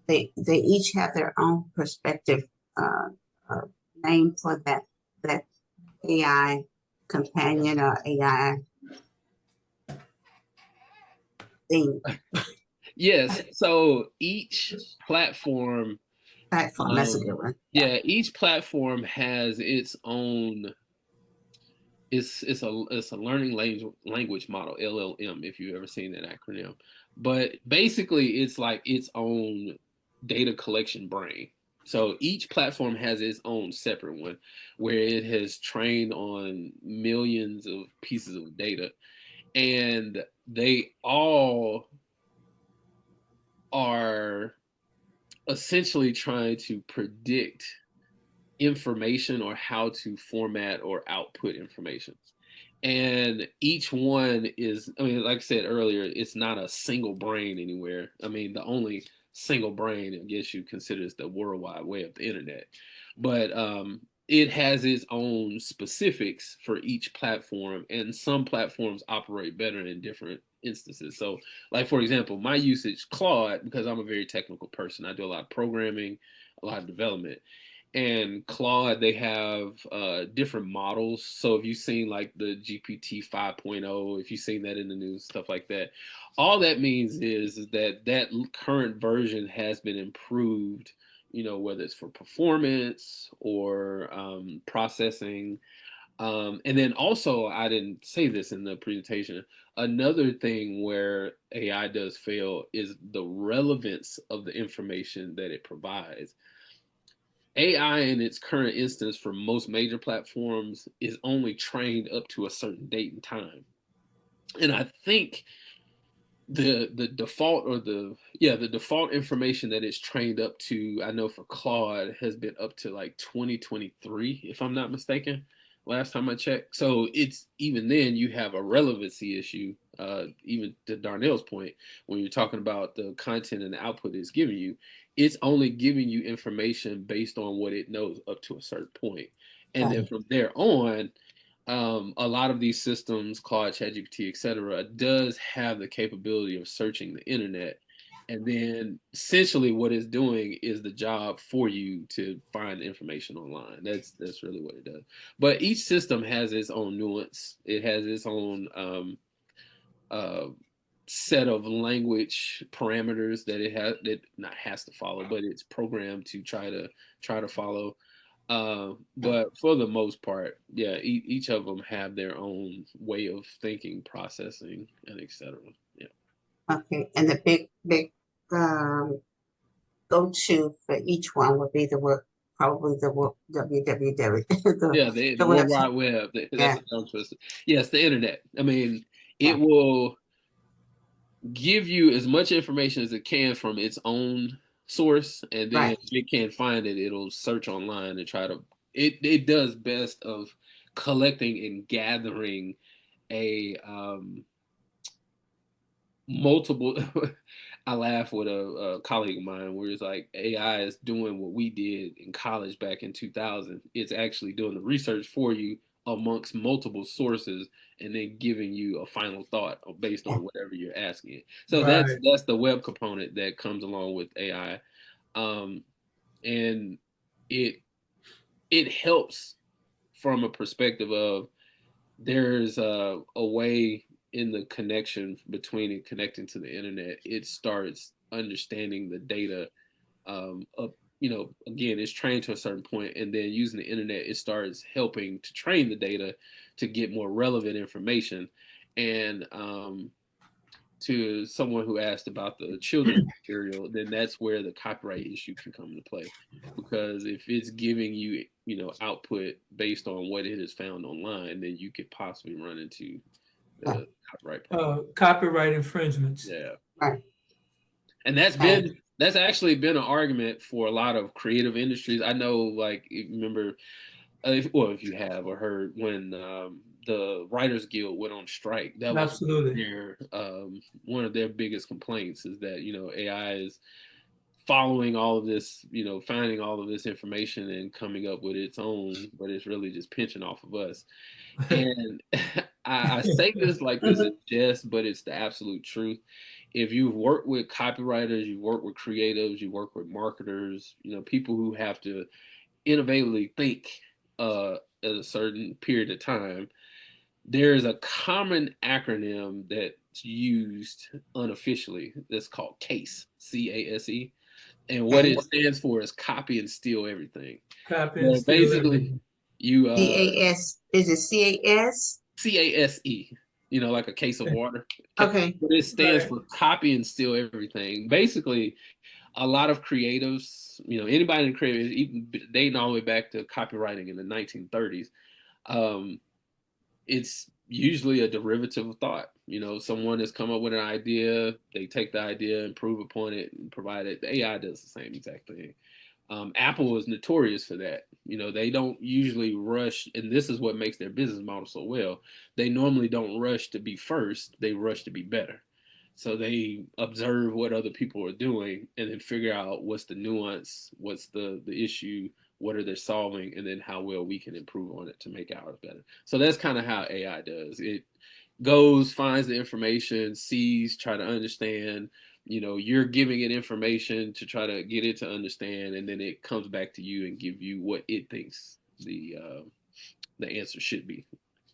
they each have their own perspective uh, uh, name for that AI companion or AI thing Yes. So each platform, platform. That's a good one. Yeah. yeah, each platform has its own. It's a learning language model, LLM, if you've ever seen that acronym. But basically, it's like its own data collection brain. So each platform has its own separate one, where it has trained on millions of pieces of data, and they all are essentially trying to predict information or how to format or output information. And each one is, I mean, like I said earlier, it's not a single brain anywhere. I mean, the only single brain, I guess you consider, is the World Wide Web, the internet. But it has its own specifics for each platform, and some platforms operate better in different instances. So, like for example, my usage, Claude, because I'm a very technical person, I do a lot of programming, a lot of development. And Claude, they have different models. So if you've seen like the GPT 5.0, if you've seen that in the news, stuff like that, all that means is that that current version has been improved, you know, whether it's for performance or processing. And then also, I didn't say this in the presentation, another thing where AI does fail is the relevance of the information that it provides. AI in its current instance for most major platforms is only trained up to a certain date and time. And I think the default or the default information that it's trained up to, I know for Claude, has been up to like 2023, if I'm not mistaken, last time I checked. So it's, even then you have a relevancy issue, even to Darnell's point, when you're talking about the content and the output it's giving you, it's only giving you information based on what it knows up to a certain point. And then from there on, a lot of these systems, Claude, ChatGPT, etc., does have the capability of searching the internet, and then essentially what it's doing is the job for you to find information online. That's really what it does. But each system has its own nuance. It has its own uh, set of language parameters that it has, that not has to follow, but it's programmed to try to follow. But for the most part, yeah, each of them have their own way of thinking, processing, and etc. Yeah. Okay, and the big go-to for each one would be the word, probably the www, Yeah, the the World Wide website. Web. That's Yeah, a tongue twister. Yes, the internet. I mean, yeah, it will give you as much information as it can from its own source, and then right. if it can't find it, it'll search online and try to. It does best of collecting and gathering a multiple. I laugh with a colleague of mine where it's like AI is doing what we did in college back in 2000. It's actually doing the research for you amongst multiple sources and then giving you a final thought based Yeah. on whatever you're asking it. So Right. that's the web component that comes along with AI, and it it helps from a perspective of there's a way in the connection between it connecting to the internet, it starts understanding the data up, you know, again, it's trained to a certain point, and then using the internet, it starts helping to train the data to get more relevant information. And to someone who asked about the children's material, then that's where the copyright issue can come into play. Because if it's giving you, you know, output based on what it has found online, then you could possibly run into Yeah. the copyright problem. Copyright infringements. Yeah. Right. And that's actually been an argument for a lot of creative industries. I know, like, remember, if you have or heard when the Writers Guild went on strike, that was Absolutely. their one of their biggest complaints is that, you know, AI is following all of this, you know, finding all of this information and coming up with its own, but it's really just pinching off of us. And I say this like this is jest, but it's the absolute truth. If you've worked with copywriters, you work with creatives, you work with marketers, you know, people who have to innovatively think at a certain period of time, there is a common acronym that's used unofficially that's called CASE, CASE. And what Okay. it stands for is copy and steal everything. Copy and Well, steal basically, everything. you CAS, is it CAS? CASE, you know, like a case of water. Okay. But it stands Right. for copy and steal everything. Basically, a lot of creatives, you know, anybody in creative, even dating all the way back to copywriting in the 1930s, it's usually a derivative of thought. You know, someone has come up with an idea, they take the idea, improve upon it, and provide it. The AI does the same exact thing. Apple is notorious for that. You know, they don't usually rush, and this is what makes their business model so well. They normally don't rush to be first, they rush to be better. So they observe what other people are doing and then figure out what's the nuance, what's the issue, what are they solving, and then how well we can improve on it to make ours better. So that's kind of how AI does. It goes, finds the information, sees, try to understand. You know, you're giving it information to try to get it to understand, and then it comes back to you and give you what it thinks the answer should be.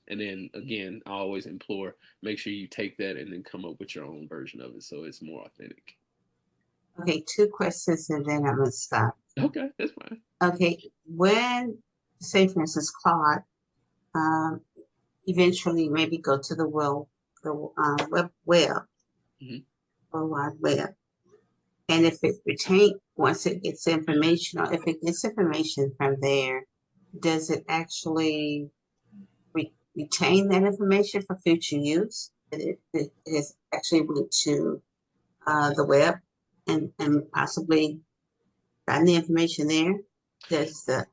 And then again, I always implore, make sure you take that and then come up with your own version of it so it's more authentic. Okay, 2 questions and then I'm gonna stop. Okay, that's fine. Okay, when, say for instance, Claude, um, eventually maybe go to the web, Mhm. World Wide Web, and if it once it gets information, or if it gets information from there, does it actually retain that information for future use? It has actually went to the web and possibly gotten the information there. Does the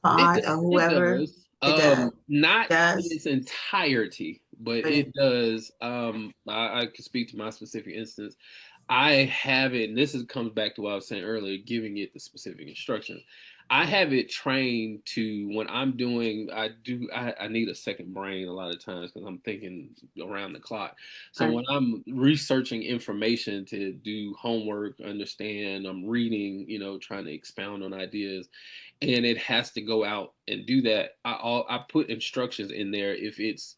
Claude or It whoever does. it Not in does, its entirety, but but it does. I can speak to my specific instance. I have it, and comes back to what I was saying earlier, giving it the specific instructions. I have it trained to when I'm doing, I need a second brain a lot of times because I'm thinking around the clock. So right, when I'm researching information to do homework, understand, I'm reading, you know, trying to expound on ideas, and it has to go out and do that. I put instructions in there if it's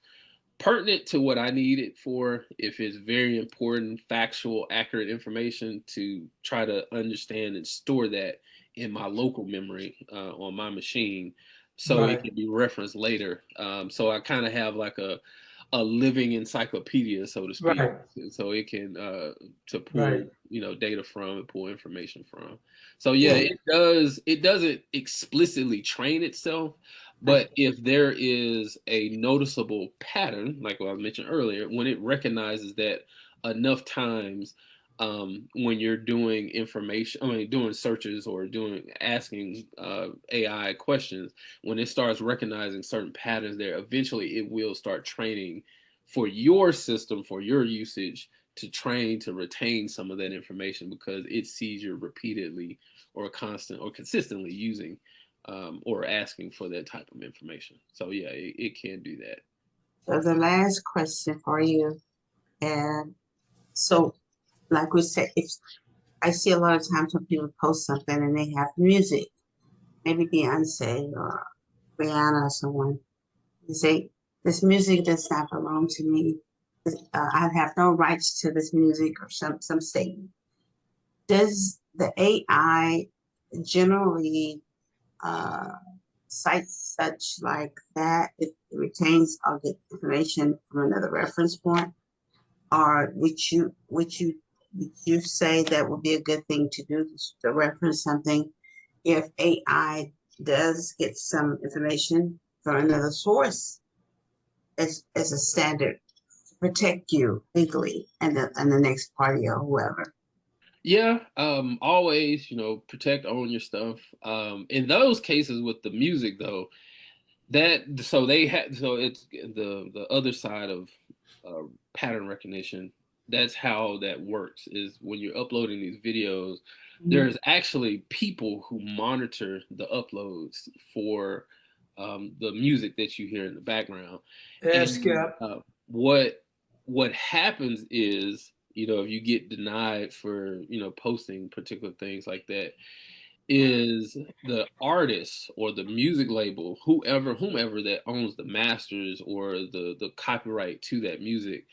pertinent to what I need it for, if it's very important, factual, accurate information, to try to understand and store that in my local memory on my machine so it Right. can be referenced later. So I kind of have like a living encyclopedia, so to speak, Right. so it can to Right. pull, you know, data from and pull information from. So yeah, yeah, it does. It doesn't explicitly train itself, right. but if there is a noticeable pattern, like what I mentioned earlier, when it recognizes that enough times, when you're doing information, I mean, doing searches or asking AI questions, when it starts recognizing certain patterns there, eventually it will start training for your system, for your usage, to train to retain some of that information because it sees you're repeatedly or consistently using or asking for that type of information. So yeah, it can do that. So the last question for you, and so like we said, if I see a lot of times when people post something and they have music, maybe Beyonce or Rihanna or someone, they say, this music does not belong to me. I have no rights to this music or some statement. Does the AI generally uh, cite such like that if it retains or get information from another reference point? Or would you say that would be a good thing to do to reference something if AI does get some information from another source as a standard to protect you legally and the next party or whoever? Yeah, always, you know, protect, own your stuff. In those cases with the music though, it's the other side of pattern recognition. That's how that works, is when you're uploading these videos, Mhm. there's actually people who monitor the uploads for the music that you hear in the background. And ASCAP. what happens is, you know, if you get denied for, you know, posting particular things like that, is the artist or the music label, whomever that owns the masters or the copyright to that music,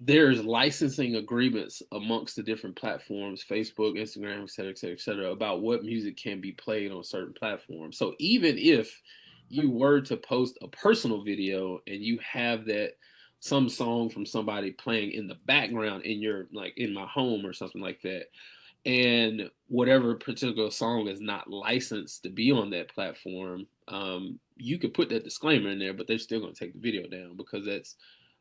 there's licensing agreements amongst the different platforms, Facebook, Instagram, et cetera, et cetera, et cetera, about what music can be played on certain platforms. So even if you were to post a personal video and you have that some song from somebody playing in the background in your, like in my home or something like that, and whatever particular song is not licensed to be on that platform, you could put that disclaimer in there, but they're still going to take the video down because that's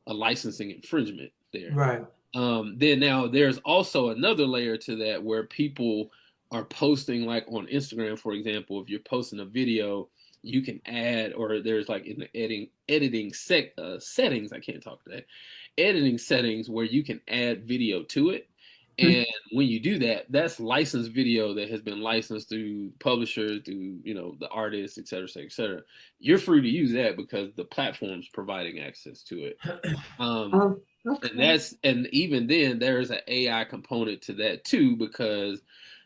a licensing infringement there. Right. Then now there's also another layer to that where people are posting, like on Instagram, for example, if you're posting a video, you can add, or there's like in the editing settings, I can't talk today, editing settings where you can add video to it. And when you do that, that's licensed video that has been licensed through publisher, through, you know, the artist, et cetera, et cetera, et cetera. You're free to use that because the platform's providing access to it. Oh, okay. And even then there's an AI component to that too, because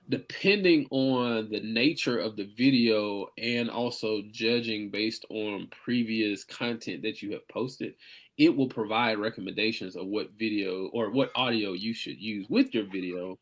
depending on the nature of the video and also judging based on previous content that you have posted, it will provide recommendations of what video or what audio you should use with your video,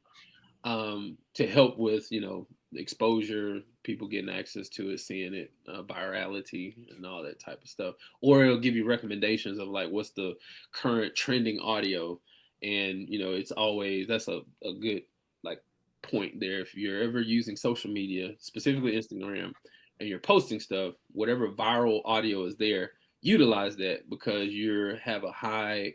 to help with, you know, exposure, people getting access to it, seeing it, virality and all that type of stuff. Or it'll give you recommendations of like what's the current trending audio. And, you know, it's always, that's a good like point there. If you're ever using social media, specifically Instagram, and you're posting stuff, whatever viral audio is there, utilize that because you have a high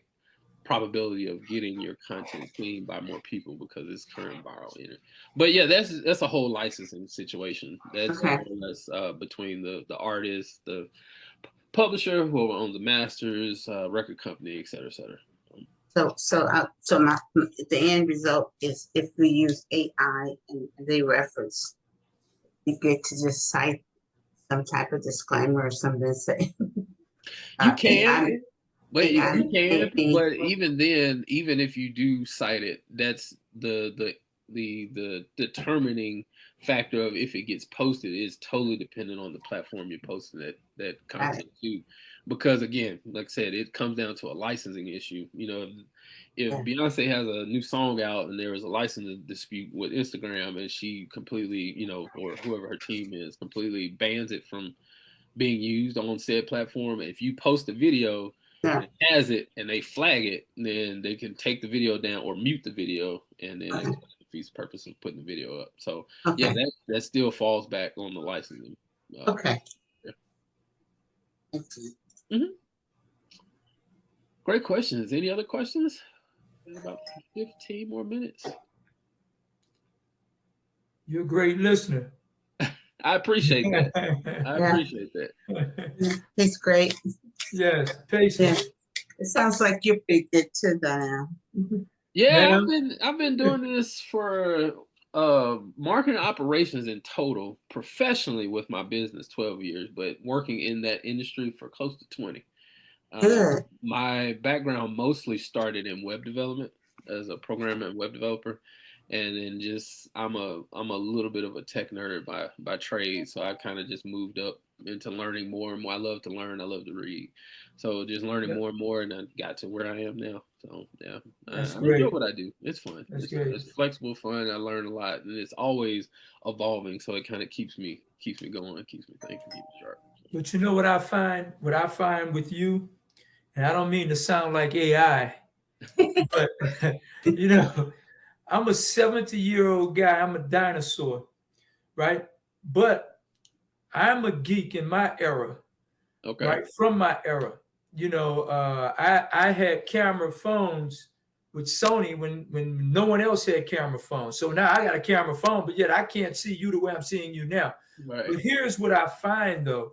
probability of getting your content seen by more people because it's current viral in it. But yeah, that's a whole licensing situation. That's Okay. more or less between the artist, the publisher, whoever owns the masters, record company, et cetera, et cetera. The end result is if we use AI and they reference, you get to just cite some type of disclaimer or something say. You can. AI, But AI you can, can't be- but even then, even if you do cite it, that's the determining factor of if it gets posted is totally dependent on the platform you're posting that content to. Because again, like I said, it comes down to a licensing issue. You know, if Yeah. Beyonce has a new song out and there was a licensing dispute with Instagram and she completely, you know, or whoever her team is, completely bans it from being used on said platform. If you post a video Yeah. and it has it and they flag it, then they can take the video down or mute the video, and then it defeats the purpose of putting the video up. So Okay. yeah, that still falls back on the licensing. Okay. Yeah. Okay. Great questions. Any other questions? About 15 more minutes. You're a great listener. I appreciate that. I Yeah. appreciate that. It's great. Yes, patience. Yeah. It sounds like you're big good too, Diane. Yeah, Ma'am? I've been doing this for marketing operations in total, professionally with my business 12 years, but working in that industry for close to 20. Good. My background mostly started in web development as a programmer and web developer, and then just I'm a little bit of a tech nerd by trade, so I kind of just moved up into learning more and more. I love to learn, I love to read, so just learning more and more, and I got to where I am now. So yeah, That's I great. enjoy what I do. It's fun. That's It's great. It's flexible, fun. I learn a lot, and it's always evolving, so it kind of keeps me going, keeps me thinking, keeps me sharp. But you know what I find? What I find with you, and I don't mean to sound like AI, but you know, I'm a 70-year-old guy. I'm a dinosaur, right? But I'm a geek in my era, Okay. right? From my era. You know, I had camera phones with Sony when no one else had camera phones. So now I got a camera phone, but yet I can't see you the way I'm seeing you now. Right. But here's what I find though.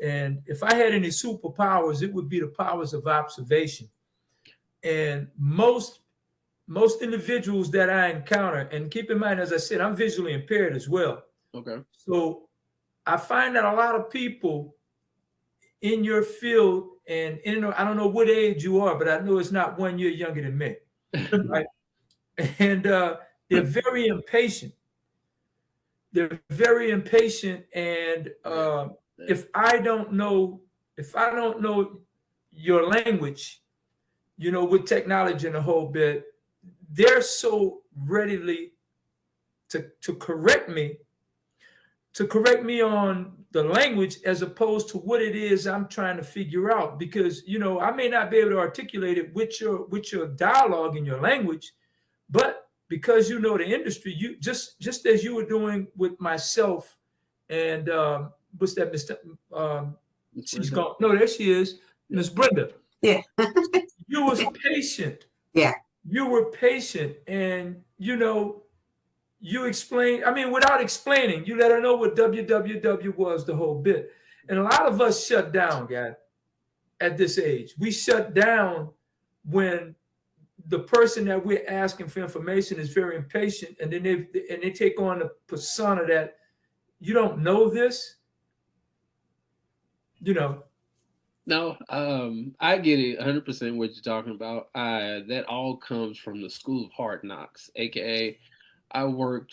And if I had any superpowers, it would be the powers of observation. And most individuals that I encounter, and keep in mind, as I said, I'm visually impaired as well. Okay. So I find that a lot of people in your field, and I don't know what age you are, but I know it's not 1 year younger than me, right? And they're very impatient. They're very impatient, and if I don't know your language, you know, with technology and a whole bit, they're so readily to correct me on the language as opposed to what it is I'm trying to figure out. Because, you know, I may not be able to articulate it with your dialogue in your language, but because you know the industry, you just as you were doing with myself and what's that, Mr. Miss She's Brenda? gone. No, there she is, Miss Brenda. Yeah. You was patient. Yeah. You were patient, and you know, you explained. I mean, without explaining, you let her know what WWW was, the whole bit. And a lot of us shut down, guys. At this age, we shut down when the person that we're asking for information is very impatient, and then they take on the persona that you don't know this, you know. No, I get it 100% what you're talking about. That all comes from the School of Hard Knocks, aka I worked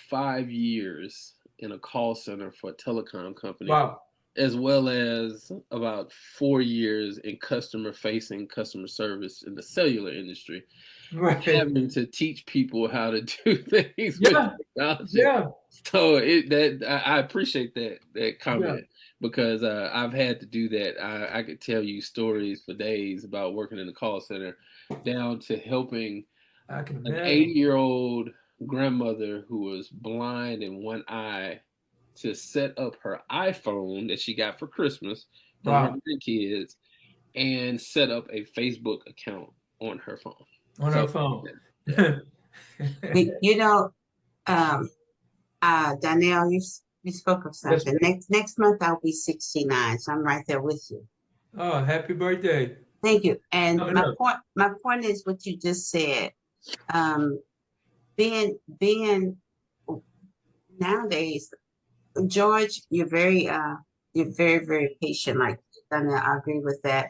5 years in a call center for a telecom company, Wow. as well as about 4 years in customer service in the cellular industry, Right. having to teach people how to do things with Yeah. technology. Yeah. So I appreciate that comment Yeah. because I've had to do that. I could tell you stories for days about working in the call center, down to helping I can an imagine. 80-year-old grandmother who was blind in one eye to set up her iPhone that she got for Christmas from her Wow. grandkids and set up a Facebook account on her phone. On So, her phone. yeah. You know, Danielle, you spoke of Yes, something. Next month I'll be 69, so I'm right there with you. Oh, happy birthday. Thank you. And Coming up. my point is what you just said. Being nowadays, George, you're very patient. Like Danielle, I agree with that.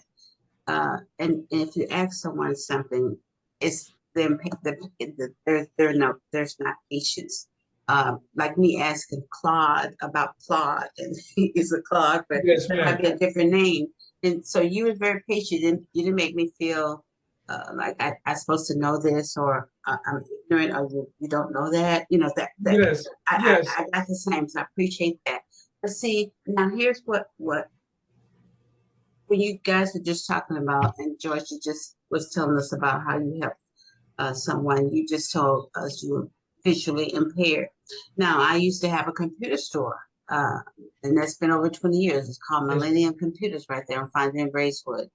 And if you ask someone something, it's them there's not patience. Like me asking Claude about Claude, and he is a Claude, but Yes, that might ma'am. be a different name. And so you were very patient, and you didn't make me feel like I'm supposed to know this, or I'm ignorant, or you don't know that. You know that Yes. Yes. I got the same, so I appreciate that. But see, now here's what when you guys were just talking about, and George, you just was telling us about how you help someone. You just told us you were visually impaired. Now, I used to have a computer store, and that's been over 20 years. It's called Yes. Millennium Computers right there on Finding in Bracewood.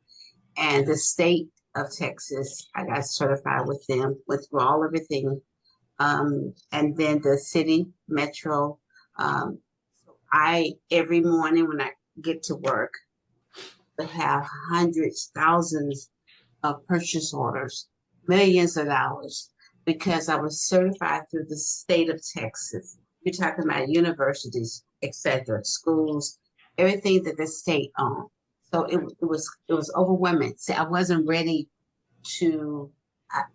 And the state of Texas, I got certified with them, went through everything. And then the city, metro. Every morning when I get to work, have hundreds, thousands of purchase orders, millions of dollars, because I was certified through the state of Texas. You're talking about universities, etc., schools, everything that the state owned. So it was overwhelming. See, I wasn't ready to.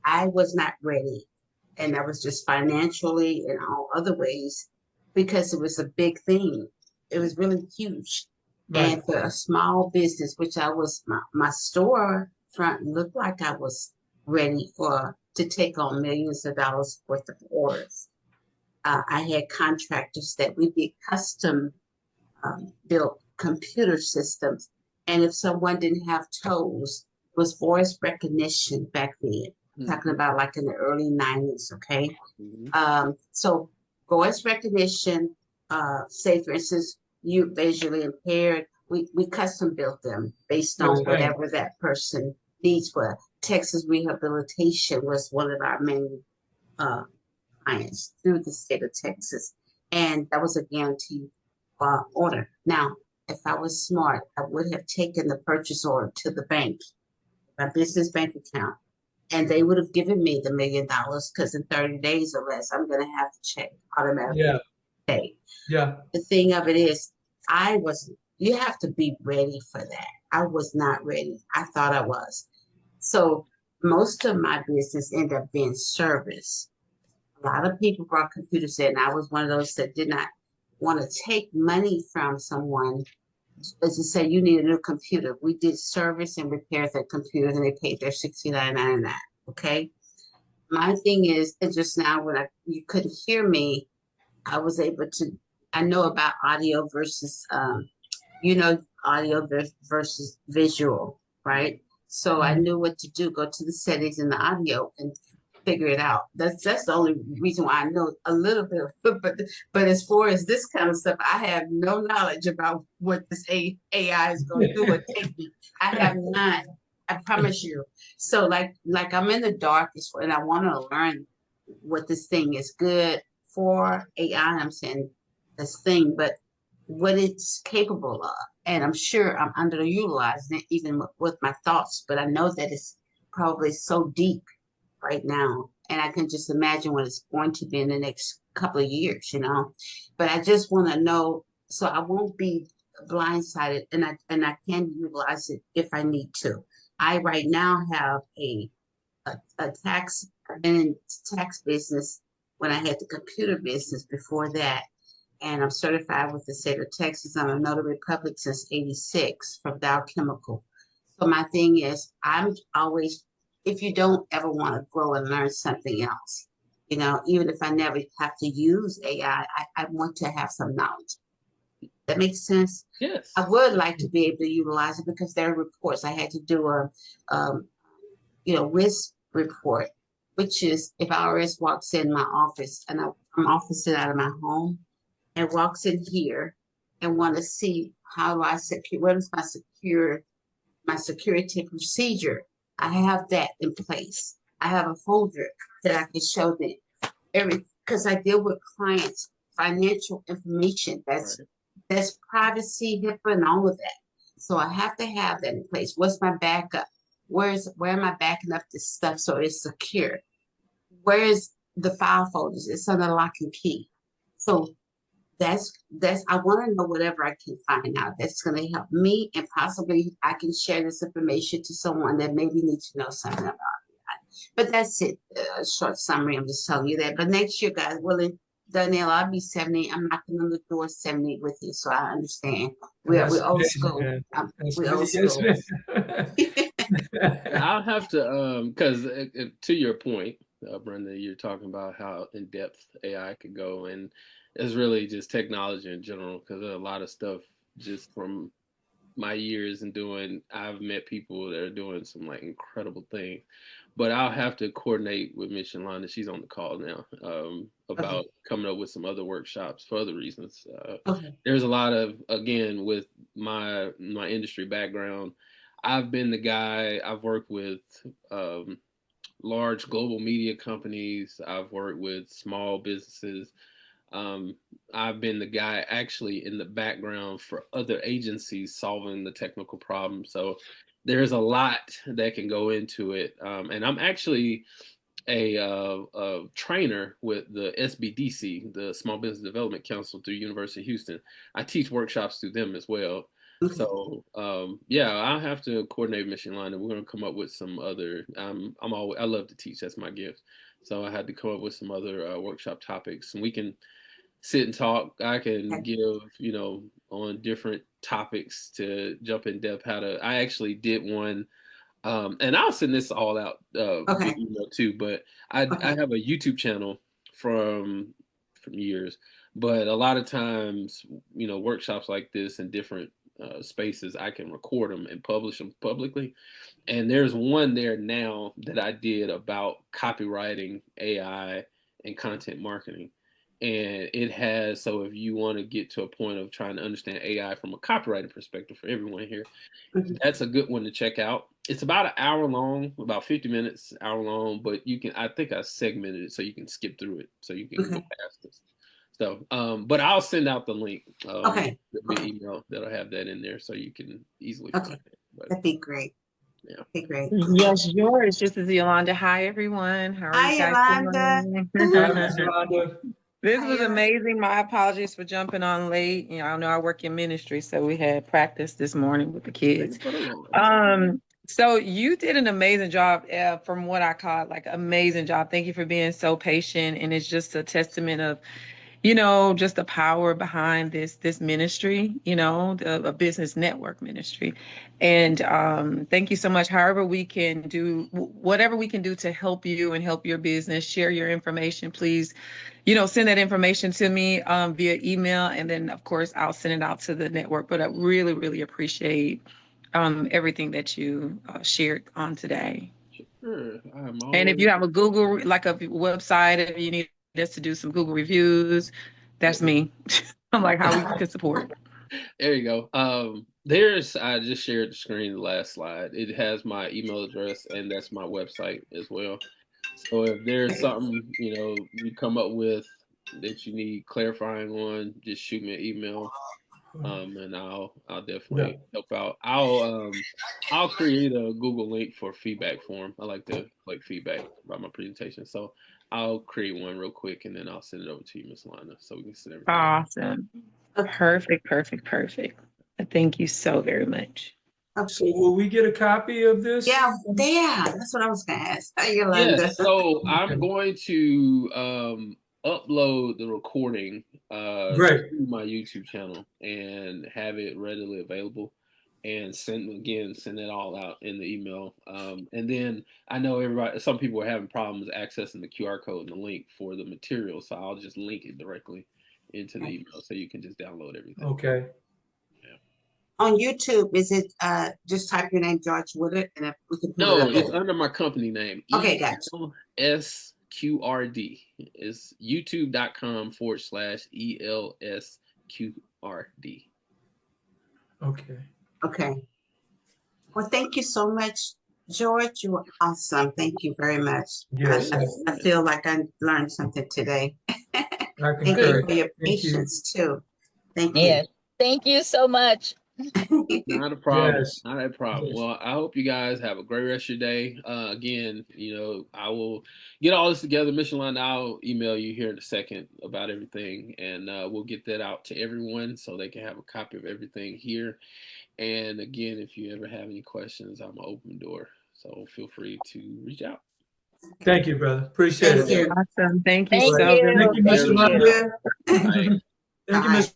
I was not ready, and I was just financially and all other ways because it was a big thing. It was really huge. Right. And for a small business, which I was, my store front looked like I was ready to take on millions of dollars worth of orders. I had contractors that we did custom built computer systems. And if someone didn't have toes, it was voice recognition back then. Talking about like in the early 90s, okay? So voice recognition, say for instance, you visually impaired, we custom built them based on Yes, ma'am. whatever that person needs were. Texas Rehabilitation was one of our main clients through the state of Texas. And that was a guaranteed order. Now, if I was smart, I would have taken the purchase order to the bank, my business bank account, and they would have given me the $1 million because in 30 days or less, I'm going to have the check automatically Yeah. paid. Yeah. The thing of it is, you have to be ready for that. I was not ready. I thought I was. So most of my business ended up being service. A lot of people brought computers in. I was one of those that did not want to take money from someone. As you say, you need a new computer. We did service and repairs that computers, and they paid their $69.99. Okay. My thing is, and just now when you couldn't hear me, I was able to. I know about audio versus, audio versus visual, right? So I knew what to do. Go to the settings in the audio, and figure it out. That's the only reason why I know a little bit. But as far as this kind of stuff, I have no knowledge about what this AI is going to do or take me. I have none. I promise you. So like I'm in the darkest, and I want to learn what this thing is good for AI. I'm saying this thing, but what it's capable of. And I'm sure I'm underutilizing it even with my thoughts, but I know that it's probably so deep right now. And I can just imagine what it's going to be in the next couple of years, you know. But I just want to know so I won't be blindsided and I can utilize it if I need to. I right now have a tax and tax business when I had the computer business before that. And I'm certified with the state of Texas. I'm a notary public since '86 from Dow Chemical. So my thing is, I'm always, if you don't ever want to grow and learn something else, you know, even if I never have to use AI, I want to have some knowledge. That makes sense. Yes. I would like to be able to utilize it because there are reports I had to do um, risk report, which is if IRS walks in my office and I'm officing out of my home and walks in here and want to see how do I secure, what is my security procedure. I have that in place. I have a folder that I can show them because I deal with clients' financial information. That's privacy, HIPAA, and all of that. So I have to have that in place. What's my backup? Where am I backing up this stuff so it's secure? Where is the file folders? It's under lock and key. So that's I want to know whatever I can find out that's going to help me, and possibly I can share this information to someone that maybe needs to know something about it. But that's it. A short summary. I'm just telling you that. But next year, guys, willing, Danielle, I'll be 70. I'm knocking on the door 70 with you, so I understand. We're old amazing, school. man. That's We're old yes, school. man. I'll have to, because to your point, Brenda, you're talking about how in depth AI could go, and it's really just technology in general. Because there's a lot of stuff just from my years and doing. I've met people that are doing some like incredible things, but I'll have to coordinate with Miss Yolanda. She's on the call now about coming up with some other workshops for other reasons. There's a lot of, again, with my industry background. I've been the guy. I've worked with large global media companies. I've worked with small businesses. I've been the guy actually in the background for other agencies solving the technical problem. So there's a lot that can go into it. And I'm actually a trainer with the SBDC, the Small Business Development Council through University of Houston. I teach workshops through them as well. So yeah, I'll have to coordinate with Miss Yolanda. We're gonna come up with some other. I love to teach. That's my gift. So I had to come up with some other workshop topics, and we can sit and talk. I can give on different topics to jump in depth. I actually did one, and I'll send this all out via email too. But I have a YouTube channel from years, but a lot of times workshops like this in different spaces, I can record them and publish them publicly. And there's one there now that I did about copywriting, AI, and content marketing. And it has, so if you want to get to a point of trying to understand AI from a copywriting perspective for everyone here, that's a good one to check out. It's about an hour long, about 50 minutes, hour long, but I think I segmented it so you can skip through it, so you can go past this. So, but I'll send out the link via email that'll have that in there so you can easily find it. That'd be great. Yeah. Okay, great. Yes, yours. This is Yolanda. Hi, everyone. How are you guys Yolanda. doing? This was amazing. My apologies for jumping on late. I know I work in ministry, so we had practice this morning with the kids. So you did an amazing job from what I caught, like amazing job. Thank you for being so patient. And it's just a testament of just the power behind this ministry, a business network ministry. And thank you so much. However, we can do whatever we can do to help you and help your business, share your information, please, send that information to me via email. And then, of course, I'll send it out to the network. But I really, really appreciate everything that you shared on today. Sure. I'm And if always you have a Google, like a website, if you need us to do some Google reviews, that's me. I'm like, how we can support. There you go. I just shared the screen, the last slide. It has my email address and that's my website as well. So if there's something, you come up with that you need clarifying on, just shoot me an email. And I'll definitely help out. I'll create a Google link for feedback form. I like to collect feedback about my presentation. So I'll create one real quick and then I'll send it over to you, Miss Lana, so we can send everything. Awesome. Perfect. Thank you so very much. So will we get a copy of this? Yeah, that's what I was gonna ask. Yeah, Yolanda. so I'm going to upload the recording Great. to my YouTube channel and have it readily available and send it all out in the email. And then I know some people are having problems accessing the QR code and the link for the material, so I'll just link it directly into the email so you can just download everything. Okay. On YouTube, is it just type your name, George Woodard, and we can pull No, it it's up? under my company name. Okay, gotcha. ELSQRD. It's youtube.com/ELSQRD. Okay. Okay. Well, thank you so much, George. You were awesome. Thank you very much. Yes. I feel like I learned something today. I Thank you concur. for your Thank you. patience too. Thank you. Yes. Thank you so much. Not a problem. Yes. Not a problem. Yes. Well, I hope you guys have a great rest of your day. Again, I will get all this together. Michelin, I'll email you here in a second about everything, and we'll get that out to everyone so they can have a copy of everything here. And again, if you ever have any questions, I'm an open door. So feel free to reach out. Thank you, brother. Appreciate Thank it. you. Awesome. Thank you Thank so very you. much. Thank you, Mr. Thank Lana. you. Bye. Thank you, Bye. Ms.